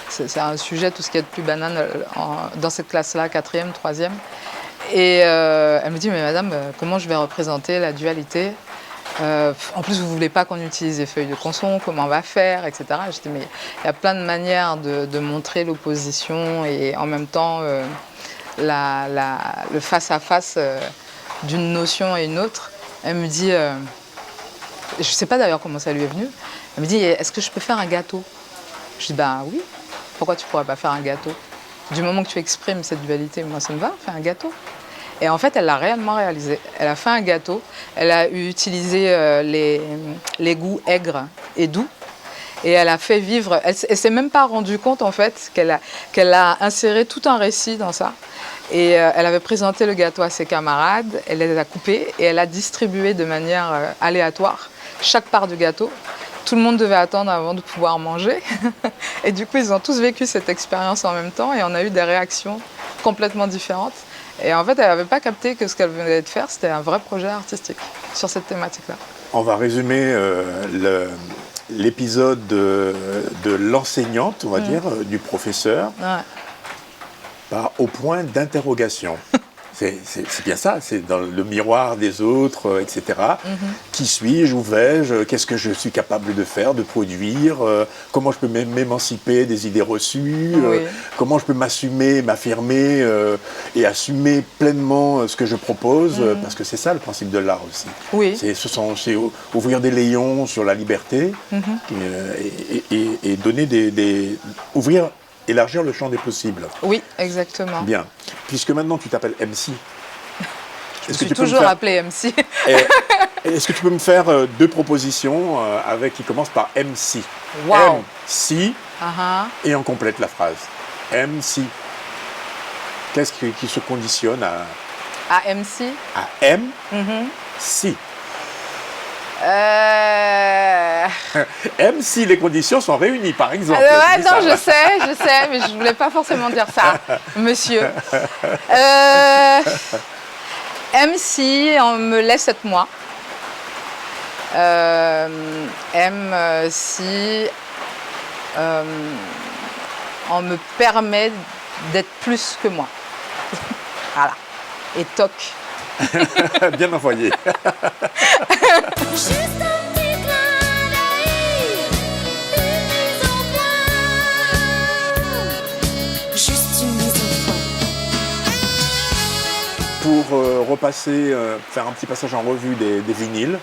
C'est un sujet, tout ce qui est de plus banal dans cette classe-là, 4e, 3e. Et elle me dit, mais madame, comment je vais représenter la dualité ? En plus, vous ne voulez pas qu'on utilise les feuilles de canson, comment on va faire, etc. Je dis, mais il y a plein de manières de montrer l'opposition et en même temps le face-à-face d'une notion et une autre. Elle me dit, je ne sais pas d'ailleurs comment ça lui est venu, elle me dit, est-ce que je peux faire un gâteau ? Je dis, ben oui. Pourquoi tu ne pourrais pas faire un gâteau? Du moment que tu exprimes cette dualité, moi ça me va, fais un gâteau. Et en fait, elle l'a réellement réalisé. Elle a fait un gâteau, elle a utilisé les goûts aigres et doux. Et elle a fait vivre, elle ne s'est même pas rendue compte en fait qu'elle a inséré tout un récit dans ça. Et elle avait présenté le gâteau à ses camarades, elle les a coupés et elle a distribué de manière aléatoire chaque part du gâteau. Tout le monde devait attendre avant de pouvoir manger. Et du coup, ils ont tous vécu cette expérience en même temps et on a eu des réactions complètement différentes. Et en fait, elle n'avait pas capté que ce qu'elle venait de faire, c'était un vrai projet artistique sur cette thématique-là. On va résumer l'épisode de l'enseignante, on va dire, du professeur, au point d'interrogation. C'est bien ça, c'est dans le miroir des autres, etc. Qui suis-je, où vais-je, qu'est-ce que je suis capable de faire, de produire, comment je peux m'émanciper des idées reçues, comment je peux m'assumer, m'affirmer et assumer pleinement ce que je propose, parce que c'est ça le principe de l'art aussi. Oui. C'est ouvrir des layons sur la liberté et donner élargir le champ des possibles. Oui, exactement. Bien. Puisque maintenant tu t'appelles MC. Je suis toujours appelée MC. Est-ce que tu peux me faire 2 propositions qui commencent par MC? Wow. MC, et on complète la phrase. MC. Qu'est-ce qui se conditionne à MC? À MC. Même si les conditions sont réunies, par exemple. Non, je sais, mais je ne voulais pas forcément dire ça, monsieur. M si on me laisse être moi. M si on me permet d'être plus que moi. Voilà. Et toc. Bien envoyé. Juste un petit clin d'œil, une mise au point. Juste une mise au point. Pour repasser, faire un petit passage en revue des vinyles,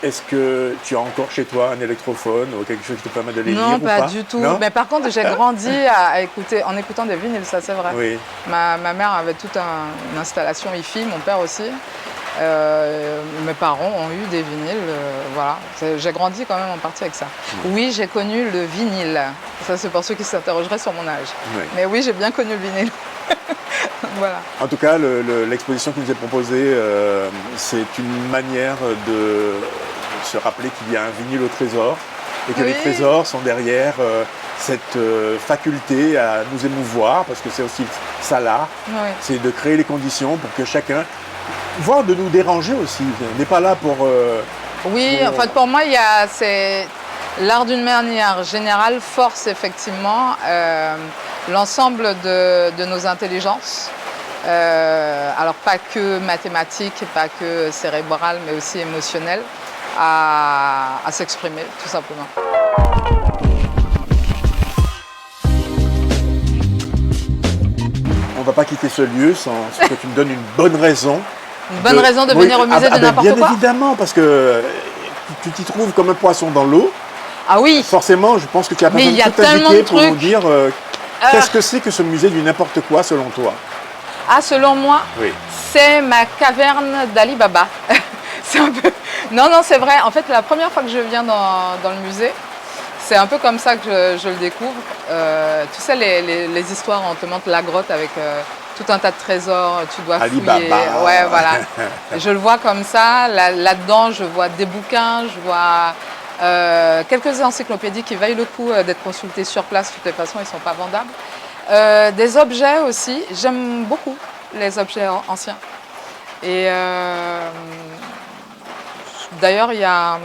est-ce que tu as encore chez toi un électrophone ou quelque chose qui te permet de les lire ou pas? Non, pas du tout. Mais par contre, j'ai grandi en écoutant des vinyles, ça c'est vrai. Oui. Ma mère avait toute une installation hi-fi, mon père aussi. Mes parents ont eu des vinyles, voilà. J'ai grandi quand même en partie avec ça. Oui, j'ai connu le vinyle. Ça, c'est pour ceux qui s'interrogeraient sur mon âge. Oui. Mais oui, j'ai bien connu le vinyle. Voilà. En tout cas, l'exposition qui nous est proposée, c'est une manière de se rappeler qu'il y a un vinyle au trésor et que les trésors sont derrière cette faculté à nous émouvoir, parce que c'est aussi ça l'art, c'est de créer les conditions pour que chacun, voire de nous déranger aussi, n'est pas là pour... Oui, en fait pour moi, c'est l'art d'une manière générale force effectivement l'ensemble de nos intelligences. Alors pas que mathématiques, pas que cérébrales, mais aussi émotionnelles, à s'exprimer tout simplement. On ne va pas quitter ce lieu sans que tu me donnes une bonne raison. Une bonne raison de venir au musée de n'importe quoi? Bien évidemment, parce que tu t'y trouves comme un poisson dans l'eau. Ah oui. Forcément, je pense que tu as besoin de tout indiquer pour nous dire qu'est-ce que c'est que ce musée du n'importe quoi selon toi? Ah, selon moi, c'est ma caverne d'Ali Baba. Non, c'est vrai. En fait, la première fois que je viens dans le musée, c'est un peu comme ça que je le découvre. Tu sais, les histoires, on te montre la grotte avec tout un tas de trésors, tu dois Ali fouiller. Baba. Ouais, voilà. Je le vois comme ça. Là-dedans, je vois des bouquins, je vois quelques encyclopédies qui valent le coup d'être consultées sur place. De toutes les façons, ils ne sont pas vendables. Des objets aussi. J'aime beaucoup les objets anciens. Et d'ailleurs, il y a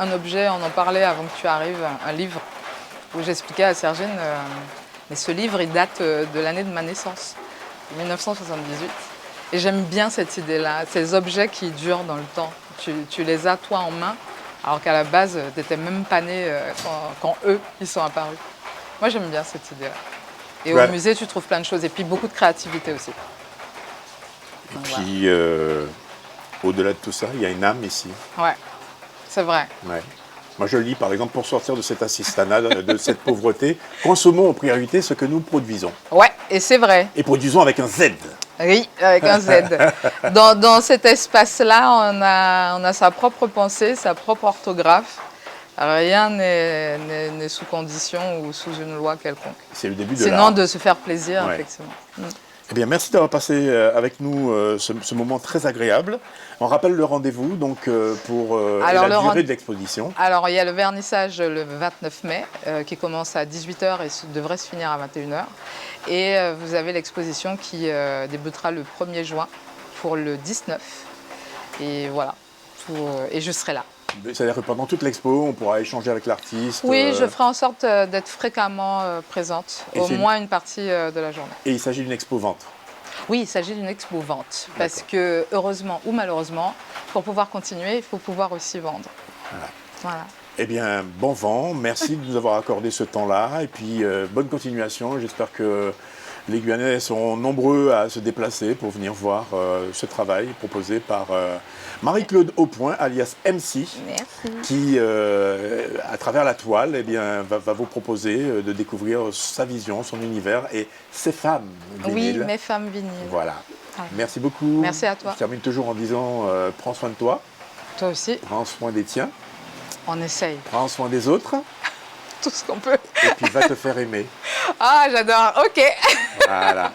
un objet, on en parlait avant que tu arrives, un livre, où j'expliquais à Sergine, mais ce livre, il date de l'année de ma naissance, 1978. Et j'aime bien cette idée-là, ces objets qui durent dans le temps. Tu les as, toi, en main, alors qu'à la base, tu n'étais même pas né quand eux, ils sont apparus. Moi, j'aime bien cette idée-là. Et au musée, tu trouves plein de choses. Et puis, beaucoup de créativité aussi. Et puis, au-delà de tout ça, il y a une âme ici. Ouais, c'est vrai. Ouais. Moi, je lis, par exemple, pour sortir de cet assistanat, de cette pauvreté, consommons en priorité ce que nous produisons. Ouais, et c'est vrai. Et produisons avec un Z. Oui, avec un Z. Dans cet espace-là, on a sa propre pensée, sa propre orthographe. Rien n'est sous condition ou sous une loi quelconque. C'est le début de Sinon, de se faire plaisir, effectivement. Eh bien, merci d'avoir passé avec nous ce moment très agréable. On rappelle le rendez-vous donc pour la durée de l'exposition. Alors, il y a le vernissage le 29 mai qui commence à 18h et devrait se finir à 21h. Et vous avez l'exposition qui débutera le 1er juin pour le 19. Et voilà, et je serai là. C'est-à-dire que pendant toute l'expo, on pourra échanger avec l'artiste. Oui, je ferai en sorte d'être fréquemment présente, au moins une partie de la journée. Et il s'agit d'une expo-vente? Oui, il s'agit d'une expo-vente. Parce que, heureusement ou malheureusement, pour pouvoir continuer, il faut pouvoir aussi vendre. Voilà. Eh bien, bon vent. Merci de nous avoir accordé ce temps-là. Et puis, bonne continuation. J'espère que les Guyanais seront nombreux à se déplacer pour venir voir ce travail proposé par Marie-Claude Aupoint, alias MC, qui, à travers la toile, eh bien, va vous proposer de découvrir sa vision, son univers et ses femmes vinyles. Oui, mes femmes vinyles. Voilà. Merci beaucoup. Merci à toi. Je termine toujours en disant prends soin de toi. Toi aussi. Prends soin des tiens. On essaye. Prends soin des autres. Tout ce qu'on peut. Et puis va te faire aimer. Ah, j'adore. Ok. Voilà.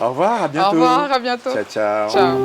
Au revoir, à bientôt. Au revoir, à bientôt. Ciao, ciao. Ciao.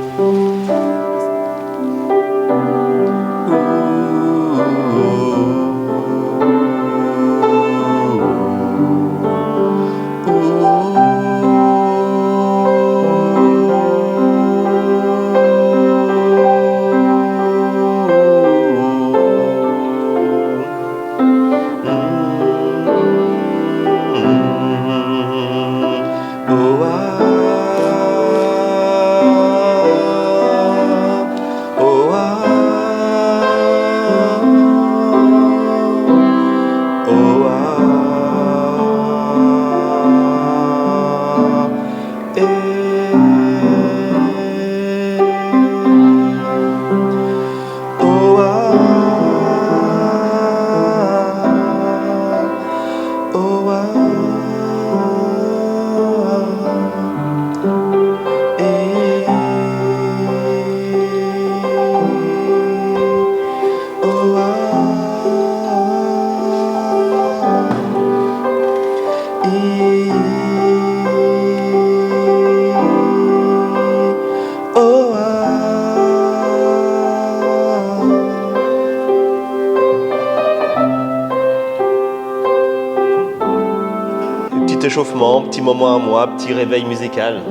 Échauffement, petit moment à moi, petit réveil musical.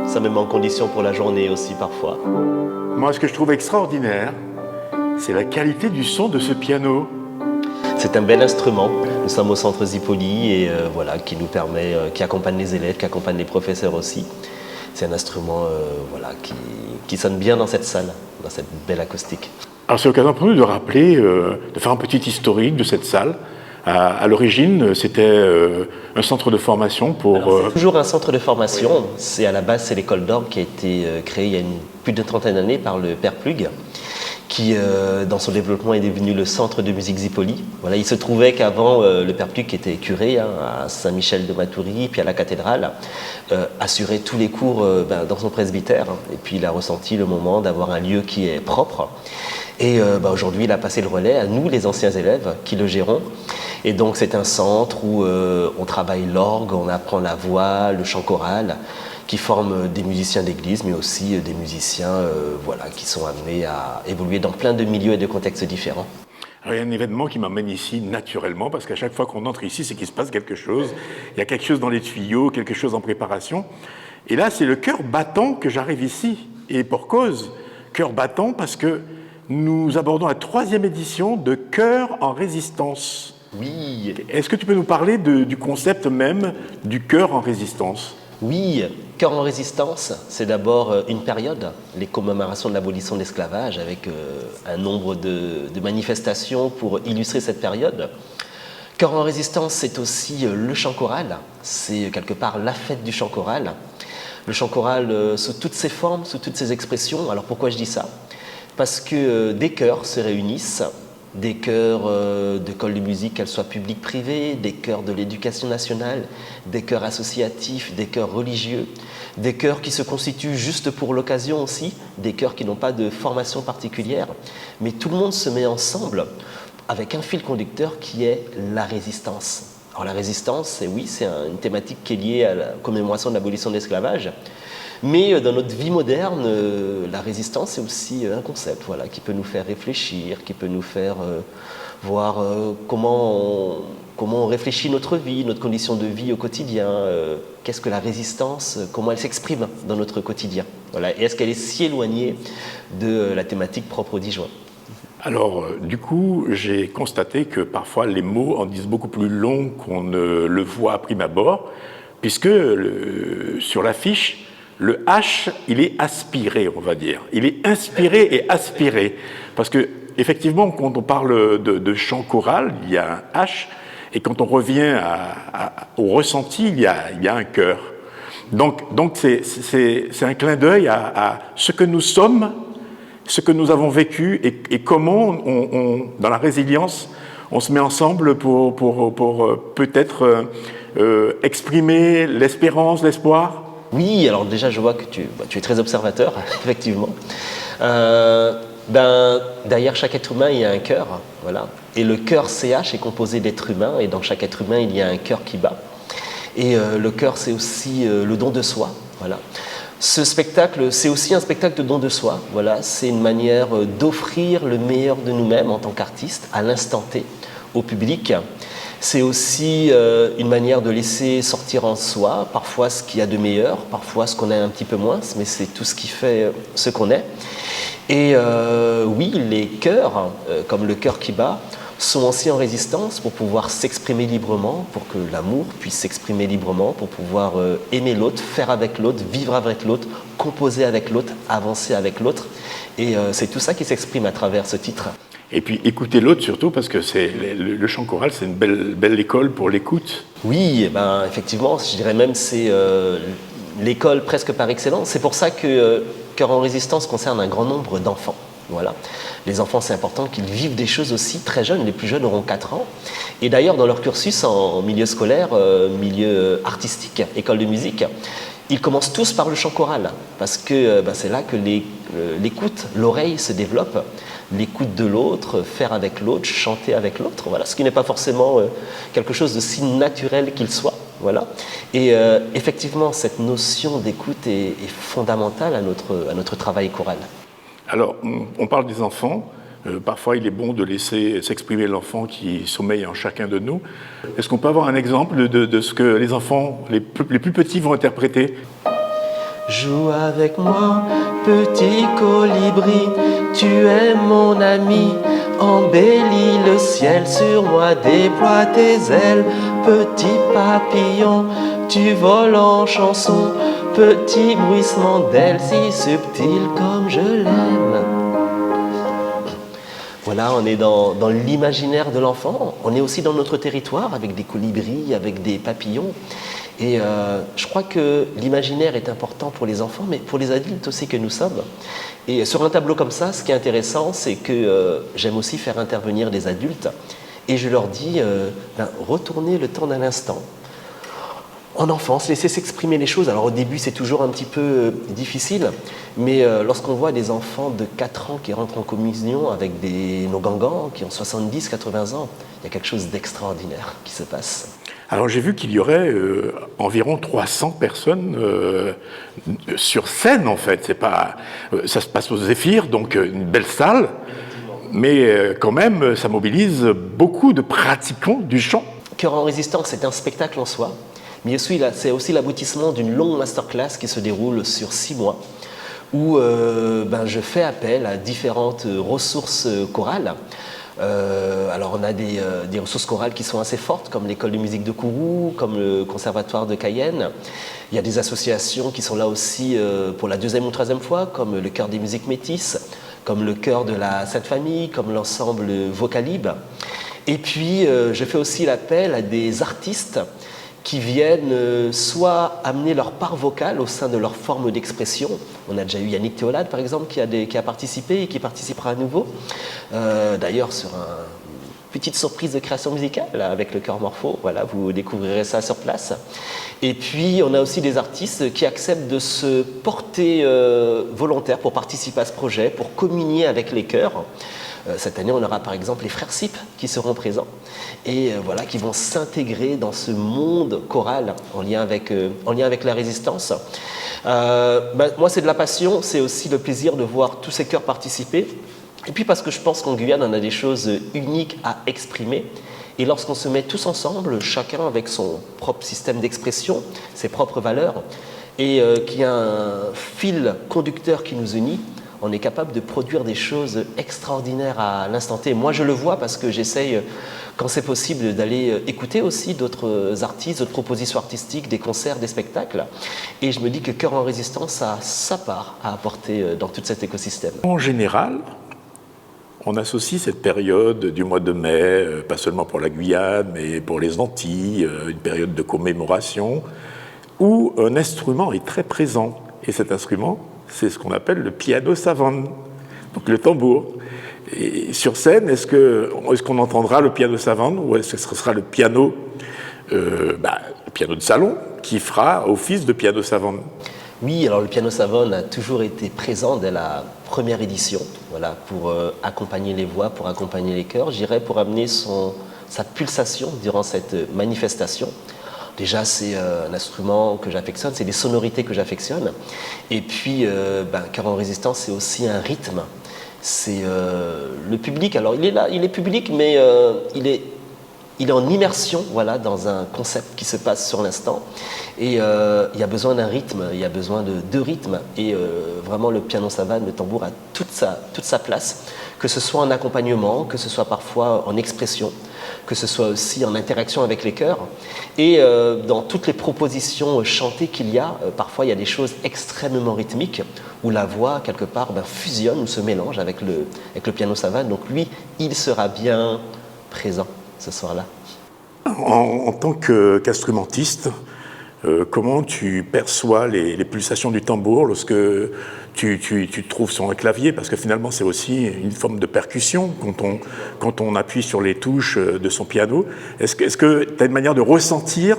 Ça me met en condition pour la journée aussi parfois. Moi, ce que je trouve extraordinaire, c'est la qualité du son de ce piano. C'est un bel instrument. Nous sommes au centre Zipoli et voilà, qui nous permet, qui accompagne les élèves, qui accompagne les professeurs aussi. C'est un instrument voilà, qui sonne bien dans cette salle, dans cette belle acoustique. Alors c'est l'occasion pour nous de rappeler, de faire un petit historique de cette salle. À l'origine, c'était un centre de formation pour... C'est toujours un centre de formation. À la base, c'est l'école d'orgue qui a été créée il y a plus de 30 d'années par le père Plug. qui, dans son développement, est devenu le centre de musique Zipoli. Voilà, il se trouvait qu'avant, le Père Pluc, qui était curé à Saint-Michel-de-Matoury, puis à la cathédrale, assurait tous les cours dans son presbytère. Et puis il a ressenti le moment d'avoir un lieu qui est propre. Et aujourd'hui, il a passé le relais à nous, les anciens élèves, qui le gérons. Et donc c'est un centre où on travaille l'orgue, on apprend la voix, le chant choral, qui forment des musiciens d'église, mais aussi des musiciens qui sont amenés à évoluer dans plein de milieux et de contextes différents. Alors, il y a un événement qui m'amène ici naturellement, parce qu'à chaque fois qu'on entre ici, c'est qu'il se passe quelque chose. Il y a quelque chose dans les tuyaux, quelque chose en préparation. Et là, c'est le cœur battant que j'arrive ici. Et pour cause, cœur battant, parce que nous abordons la 3e édition de Chœur en résistance. Oui. Est-ce que tu peux nous parler du concept même du chœur en résistance ? Oui, Chœur en résistance, c'est d'abord une période, les commémorations de l'abolition de l'esclavage, avec un nombre de manifestations pour illustrer cette période. Chœur en résistance, c'est aussi le chant choral, c'est quelque part la fête du chant choral. Le chant choral sous toutes ses formes, sous toutes ses expressions. Alors pourquoi je dis ça ? Parce que des chœurs se réunissent, des chœurs d'école de musique, qu'elles soient publiques, privées, des chœurs de l'éducation nationale, des chœurs associatifs, des chœurs religieux, des chœurs qui se constituent juste pour l'occasion aussi, des chœurs qui n'ont pas de formation particulière, mais tout le monde se met ensemble avec un fil conducteur qui est la résistance. Alors la résistance, c'est une thématique qui est liée à la commémoration de l'abolition de l'esclavage. Mais dans notre vie moderne, la résistance, c'est aussi un concept qui peut nous faire réfléchir, qui peut nous faire voir comment on réfléchit notre vie, notre condition de vie au quotidien. Qu'est-ce que la résistance, comment elle s'exprime dans notre quotidien. Voilà. Et est-ce qu'elle est si éloignée de la thématique propre aux Dijois ? Alors, du coup, j'ai constaté que parfois les mots en disent beaucoup plus long qu'on ne le voit à prime abord, puisque sur l'affiche, le H, il est aspiré, on va dire. Il est inspiré et aspiré. Parce que, effectivement, quand on parle de chant choral, il y a un H, et quand on revient au ressenti, il y a un cœur. Donc c'est un clin d'œil à ce que nous sommes, ce que nous avons vécu, et comment, dans la résilience, on se met ensemble pour peut-être exprimer l'espérance, l'espoir. Oui, alors déjà je vois que tu es très observateur, effectivement. Derrière chaque être humain, il y a un cœur, voilà. Et le cœur CH est composé d'êtres humains, et dans chaque être humain, il y a un cœur qui bat. Et le cœur, c'est aussi le don de soi, voilà. Ce spectacle, c'est aussi un spectacle de don de soi, voilà. C'est une manière d'offrir le meilleur de nous-mêmes en tant qu'artistes, à l'instant T, au public. C'est aussi une manière de laisser sortir en soi, parfois ce qu'il y a de meilleur, parfois ce qu'on a un petit peu moins, mais c'est tout ce qui fait ce qu'on est. Et oui, les chœurs, comme le cœur qui bat, sont aussi en résistance pour pouvoir s'exprimer librement, pour que l'amour puisse s'exprimer librement, pour pouvoir aimer l'autre, faire avec l'autre, vivre avec l'autre, composer avec l'autre, avancer avec l'autre. Et c'est tout ça qui s'exprime à travers ce titre. Et puis écouter l'autre surtout, parce que le chant choral, c'est une belle école pour l'écoute. Oui, effectivement, je dirais même c'est l'école presque par excellence. C'est pour ça que Chœur en résistance concerne un grand nombre d'enfants. Voilà. Les enfants, c'est important qu'ils vivent des choses aussi très jeunes. Les plus jeunes auront 4 ans. Et d'ailleurs, dans leur cursus en milieu scolaire, milieu artistique, école de musique, ils commencent tous par le chant choral, parce que c'est là que l'écoute, l'oreille se développe, l'écoute de l'autre, faire avec l'autre, chanter avec l'autre, voilà, ce qui n'est pas forcément quelque chose de si naturel qu'il soit. Voilà. Et effectivement, cette notion d'écoute est fondamentale à notre travail choral. Alors, on parle des enfants. Parfois, il est bon de laisser s'exprimer l'enfant qui sommeille en chacun de nous. Est-ce qu'on peut avoir un exemple de ce que les enfants, les plus petits, vont interpréter ? Joue avec moi, petit colibri, tu es mon ami. Embellis le ciel sur moi, déploie tes ailes. Petit papillon, tu voles en chanson. Petit bruissement d'ailes si subtil comme je l'aime. Voilà, on est dans l'imaginaire de l'enfant. On est aussi dans notre territoire avec des colibris, avec des papillons. Et je crois que l'imaginaire est important pour les enfants, mais pour les adultes aussi que nous sommes. Et sur un tableau comme ça, ce qui est intéressant, c'est que j'aime aussi faire intervenir des adultes. Et je leur dis, retournez le temps d'un instant. En enfance, laissez s'exprimer les choses. Alors au début, c'est toujours un petit peu difficile, mais lorsqu'on voit des enfants de 4 ans qui rentrent en communion avec nos gangans qui ont 70, 80 ans, il y a quelque chose d'extraordinaire qui se passe. Alors j'ai vu qu'il y aurait environ 300 personnes sur scène en fait. C'est pas, ça se passe au Zéphyr, donc une belle salle, mais quand même ça mobilise beaucoup de pratiquants du chant. Chœur en résistance, c'est un spectacle en soi, mais c'est aussi l'aboutissement d'une longue masterclass qui se déroule sur 6 mois, où je fais appel à différentes ressources chorales. Alors on a des ressources chorales qui sont assez fortes, comme l'école de musique de Kourou, comme le conservatoire de Cayenne. Il y a des associations qui sont là aussi pour la 2e ou 3e fois, comme le chœur des musiques métisses, comme le chœur de la Sainte Famille, comme l'ensemble Vocalib. Et puis je fais aussi l'appel à des artistes qui viennent soit amener leur part vocale au sein de leur forme d'expression. On a déjà eu Yannick Théolade, par exemple, qui a participé et qui participera à nouveau. D'ailleurs, sur une petite surprise de création musicale avec le chœur Morpho. Voilà, vous découvrirez ça sur place. Et puis, on a aussi des artistes qui acceptent de se porter volontaires pour participer à ce projet, pour communier avec les chœurs. Cette année, on aura par exemple les frères Sip qui seront présents et qui vont s'intégrer dans ce monde choral en lien avec la résistance. Moi, c'est de la passion, c'est aussi le plaisir de voir tous ces chœurs participer. Et puis parce que je pense qu'en Guyane, on a des choses uniques à exprimer. Et lorsqu'on se met tous ensemble, chacun avec son propre système d'expression, ses propres valeurs, et qu'il y a un fil conducteur qui nous unit, on est capable de produire des choses extraordinaires à l'instant T. Moi, je le vois parce que j'essaye, quand c'est possible, d'aller écouter aussi d'autres artistes, d'autres propositions artistiques, des concerts, des spectacles. Et je me dis que Chœur en résistance a sa part à apporter dans tout cet écosystème. En général, on associe cette période du mois de mai, pas seulement pour la Guyane, mais pour les Antilles, une période de commémoration, où un instrument est très présent. Et cet instrument, c'est ce qu'on appelle le piano savane, donc le tambour. Et sur scène, est-ce qu'on entendra le piano savane ou est-ce que ce sera le piano de salon qui fera office de piano savane? Oui, alors le piano savane a toujours été présent dès la première édition, pour accompagner les voix, pour accompagner les chœurs, j'irais pour amener sa pulsation durant cette manifestation. Déjà, c'est un instrument que j'affectionne, c'est des sonorités que j'affectionne. Et puis, Chœur en résistance, c'est aussi un rythme. C'est le public. Alors, il est là, il est public, mais il est en immersion, dans un concept qui se passe sur l'instant. Et il y a besoin d'un rythme, il y a besoin de 2 rythmes. Et vraiment, le piano savane, le tambour a toute sa place, que ce soit en accompagnement, que ce soit parfois en expression, que ce soit aussi en interaction avec les chœurs. Et dans toutes les propositions chantées qu'il y a, parfois il y a des choses extrêmement rythmiques où la voix, quelque part, fusionne ou se mélange avec le piano savane. Donc lui, il sera bien présent ce soir-là. En tant qu'instrumentiste, comment tu perçois les pulsations du tambour lorsque tu te trouves sur un clavier? Parce que finalement, c'est aussi une forme de percussion quand on appuie sur les touches de son piano. Est-ce que tu as une manière de ressentir,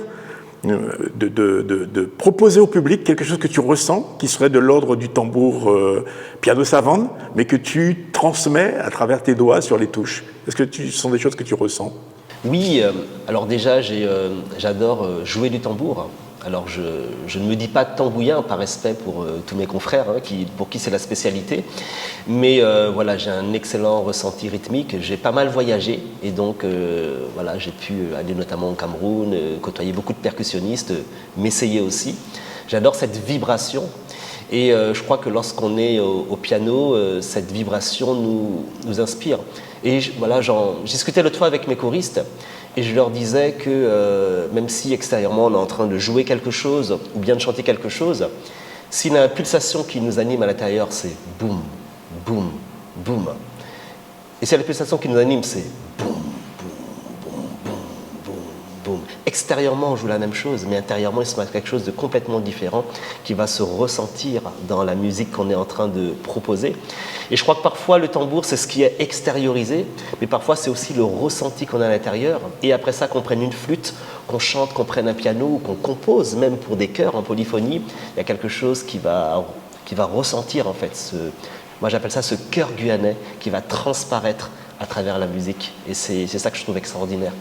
de proposer au public quelque chose que tu ressens, qui serait de l'ordre du tambour piano savane, mais que tu transmets à travers tes doigts sur les touches? Est-ce que ce sont des choses que tu ressens? Oui, alors déjà, j'adore jouer du tambour. Alors je ne me dis pas tambouillant par respect pour tous mes confrères, pour qui c'est la spécialité, mais j'ai un excellent ressenti rythmique, j'ai pas mal voyagé et donc j'ai pu aller notamment au Cameroun, côtoyer beaucoup de percussionnistes, m'essayer aussi. J'adore cette vibration et je crois que lorsqu'on est au piano, cette vibration nous inspire. Et j'en discutais l'autre fois avec mes choristes. Et je leur disais que même si extérieurement on est en train de jouer quelque chose ou bien de chanter quelque chose, si la pulsation qui nous anime à l'intérieur, c'est boum, boum, boum. Et si la pulsation qui nous anime, c'est boum, boum, boum, boum, boum, boum. extérieurement on joue la même chose, mais intérieurement il se passe quelque chose de complètement différent qui va se ressentir dans la musique qu'on est en train de proposer. Et je crois que parfois le tambour c'est ce qui est extériorisé, mais parfois c'est aussi le ressenti qu'on a à l'intérieur. Et après ça, qu'on prenne une flûte, qu'on chante, qu'on prenne un piano, ou qu'on compose même pour des chœurs en polyphonie, il y a quelque chose qui va ressentir en fait moi j'appelle ça ce cœur guyanais qui va transparaître à travers la musique. Et c'est ça que je trouve extraordinaire.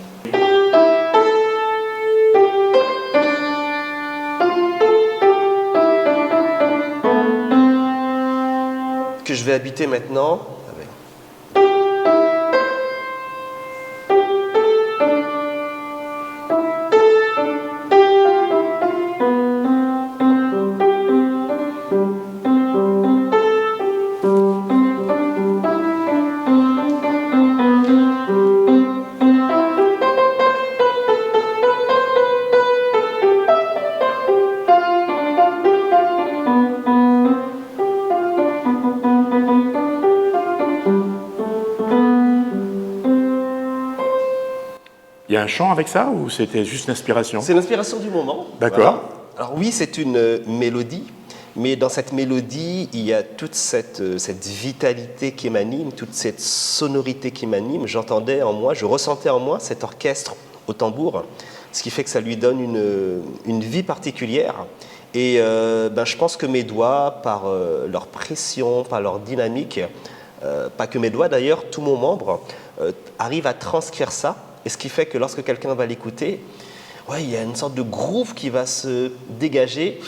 Que je vais habiter maintenant. Il y a un chant avec ça ou c'était juste l'inspiration? C'est l'inspiration du moment. D'accord. Voilà. Alors oui, c'est une mélodie, mais dans cette mélodie, il y a toute cette vitalité qui m'anime, toute cette sonorité qui m'anime. J'entendais en moi, je ressentais en moi cet orchestre au tambour, ce qui fait que ça lui donne une vie particulière. Et je pense que mes doigts, par leur pression, par leur dynamique, pas que mes doigts d'ailleurs, tout mon membre, arrive à transcrire ça. Et ce qui fait que lorsque quelqu'un va l'écouter, il y a une sorte de groove qui va se dégager,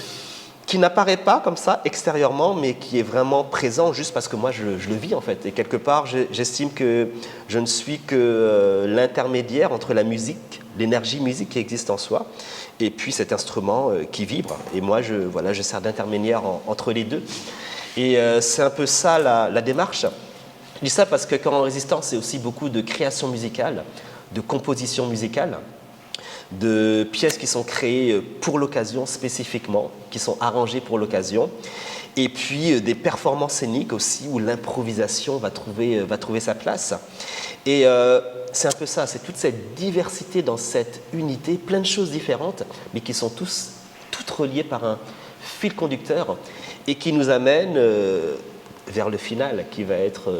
qui n'apparaît pas comme ça extérieurement, mais qui est vraiment présent juste parce que moi je le vis en fait. Et quelque part, j'estime que je ne suis que l'intermédiaire entre la musique, l'énergie musique qui existe en soi, et puis cet instrument qui vibre. Et moi, je sers d'intermédiaire entre les deux. Et c'est un peu ça la démarche. Je dis ça parce que Cœur en Résistance, c'est aussi beaucoup de création musicale, de composition musicale, de pièces qui sont créées pour l'occasion spécifiquement, qui sont arrangées pour l'occasion, et puis des performances scéniques aussi où l'improvisation va trouver sa place. Et c'est un peu ça, c'est toute cette diversité dans cette unité, plein de choses différentes, mais qui sont toutes reliées par un fil conducteur et qui nous amène vers le final qui va être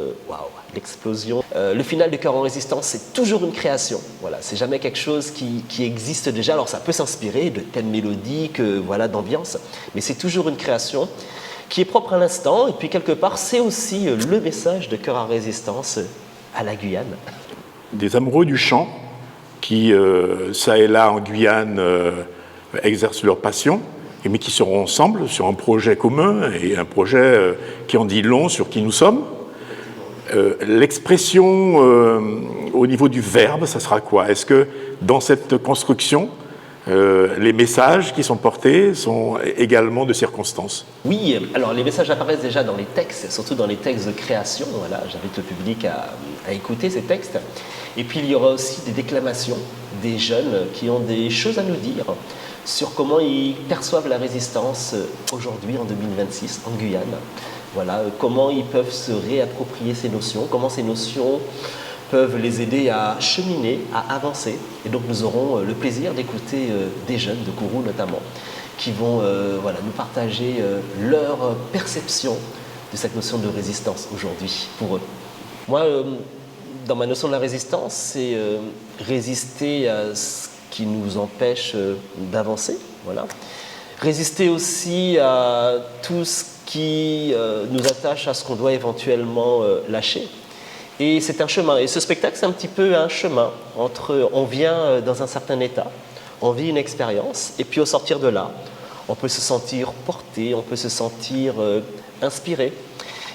l'explosion. Le final de Cœur en Résistance, c'est toujours une création. Voilà, c'est jamais quelque chose qui existe déjà. Alors ça peut s'inspirer de telles mélodies, d'ambiance, mais c'est toujours une création qui est propre à l'instant. Et puis quelque part, c'est aussi le message de Cœur en Résistance à la Guyane. Des amoureux du chant qui, ça et là en Guyane, exercent leur passion, mais qui seront ensemble sur un projet commun et un projet qui en dit long sur qui nous sommes. L'expression au niveau du verbe, ça sera quoi? Est-ce que dans cette construction, les messages qui sont portés sont également de circonstance? Oui, alors les messages apparaissent déjà dans les textes, surtout dans les textes de création. Voilà, j'invite le public à écouter ces textes. Et puis il y aura aussi des déclamations des jeunes qui ont des choses à nous dire sur comment ils perçoivent la résistance aujourd'hui en 2026 en Guyane. Voilà, comment ils peuvent se réapproprier ces notions, comment ces notions peuvent les aider à cheminer, à avancer. Et donc nous aurons le plaisir d'écouter des jeunes, de Kourou notamment, qui vont nous partager leur perception de cette notion de résistance aujourd'hui pour eux. Moi, dans ma notion de la résistance, c'est résister à ce qui nous empêche d'avancer. Voilà. Résister aussi à tout ce qui nous attache à ce qu'on doit éventuellement lâcher. Et c'est un chemin. Et ce spectacle, c'est un petit peu un chemin entre on vient dans un certain état, on vit une expérience, et puis au sortir de là, on peut se sentir porté, on peut se sentir inspiré.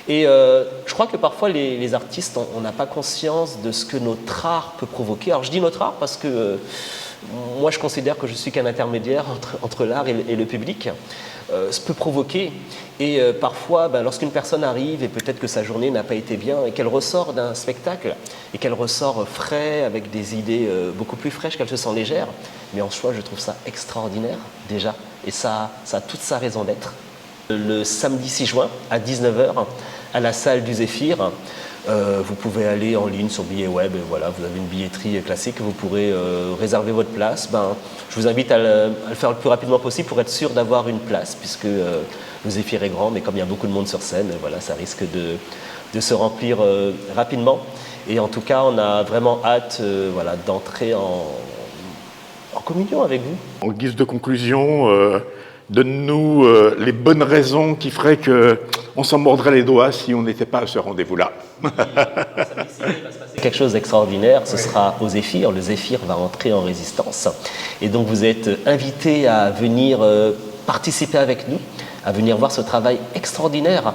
Et je crois que parfois les artistes, on n'a pas conscience de ce que notre art peut provoquer. Alors je dis notre art parce que moi je considère que je suis qu'un intermédiaire entre l'art et le public. Ça peut provoquer. Et parfois, lorsqu'une personne arrive et peut-être que sa journée n'a pas été bien et qu'elle ressort d'un spectacle et qu'elle ressort frais, avec des idées beaucoup plus fraîches, qu'elle se sent légère, mais en soi, je trouve ça extraordinaire déjà. Et ça a toute sa raison d'être. Le samedi 6 juin à 19h, à la salle du Zéphyr, Vous pouvez aller en ligne sur Billets Web, et voilà, vous avez une billetterie classique, vous pourrez réserver votre place. Je vous invite à le faire le plus rapidement possible pour être sûr d'avoir une place, puisque le Zéphyr est grand, mais comme il y a beaucoup de monde sur scène, voilà, ça risque de se remplir rapidement. Et en tout cas, on a vraiment hâte voilà, d'entrer en communion avec vous. En guise de conclusion, donne-nous les bonnes raisons qui feraient qu'on s'en mordrait les doigts si on n'était pas à ce rendez-vous-là. Quelque chose d'extraordinaire, ce sera au Zéphyr. Le Zéphyr va entrer en résistance. Et donc vous êtes invités à venir participer avec nous, à venir voir ce travail extraordinaire.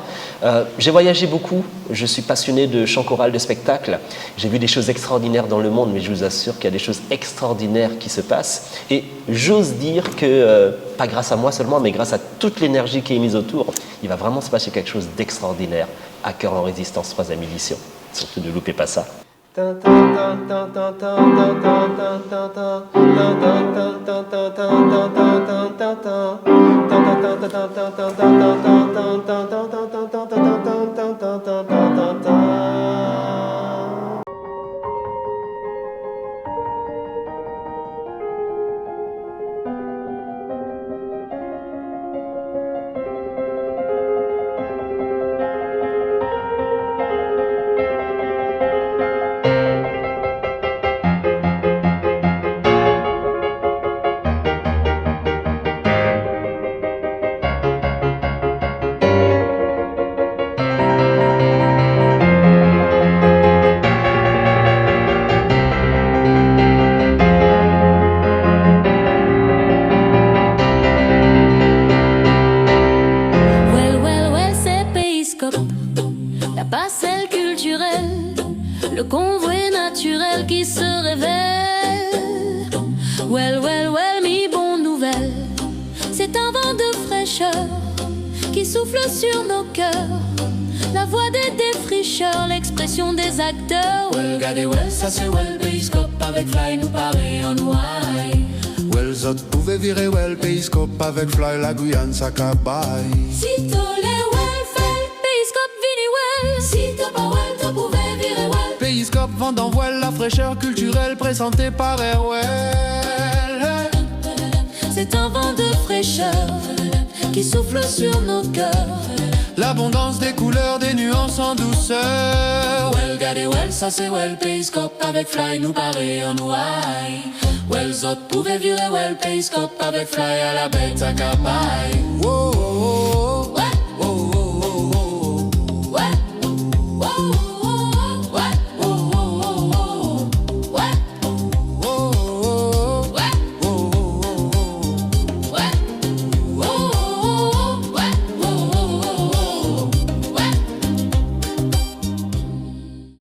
J'ai voyagé beaucoup, je suis passionné de chant choral, de spectacle. J'ai vu des choses extraordinaires dans le monde, mais je vous assure qu'il y a des choses extraordinaires qui se passent. Et j'ose dire que, pas grâce à moi seulement, mais grâce à toute l'énergie qui est mise autour, il va vraiment se passer quelque chose d'extraordinaire à Cœur en Résistance 3e édition. Surtout ne loupez pas ça. La passerelle culturelle, le convoi naturel qui se révèle. Well, mi bonne nouvelle, c'est un vent de fraîcheur qui souffle sur nos cœurs. La voix des défricheurs, l'expression des acteurs. Well, regardez, well, ça c'est well, Périscope avec Fly nous paraît en ouaille. Well, zot pouvez virer well, Périscope avec Fly, la Guyane, ça cabaye. Si t'as les well fait, Périscope vini well. Si t'as pas well, t'as pouvais virer well. Périscope vend en voile la fraîcheur culturelle présentée par Airwell. C'est un vent de fraîcheur qui souffle sur nos cœurs. L'abondance des couleurs, des nuances en douceur. Well, regardez, well, ça c'est well, Périscope avec Fly nous paraît en ouaille. Well, zot pouvez virer well, Périscope avec Fly à la bête à capaille. Oh, oh, oh.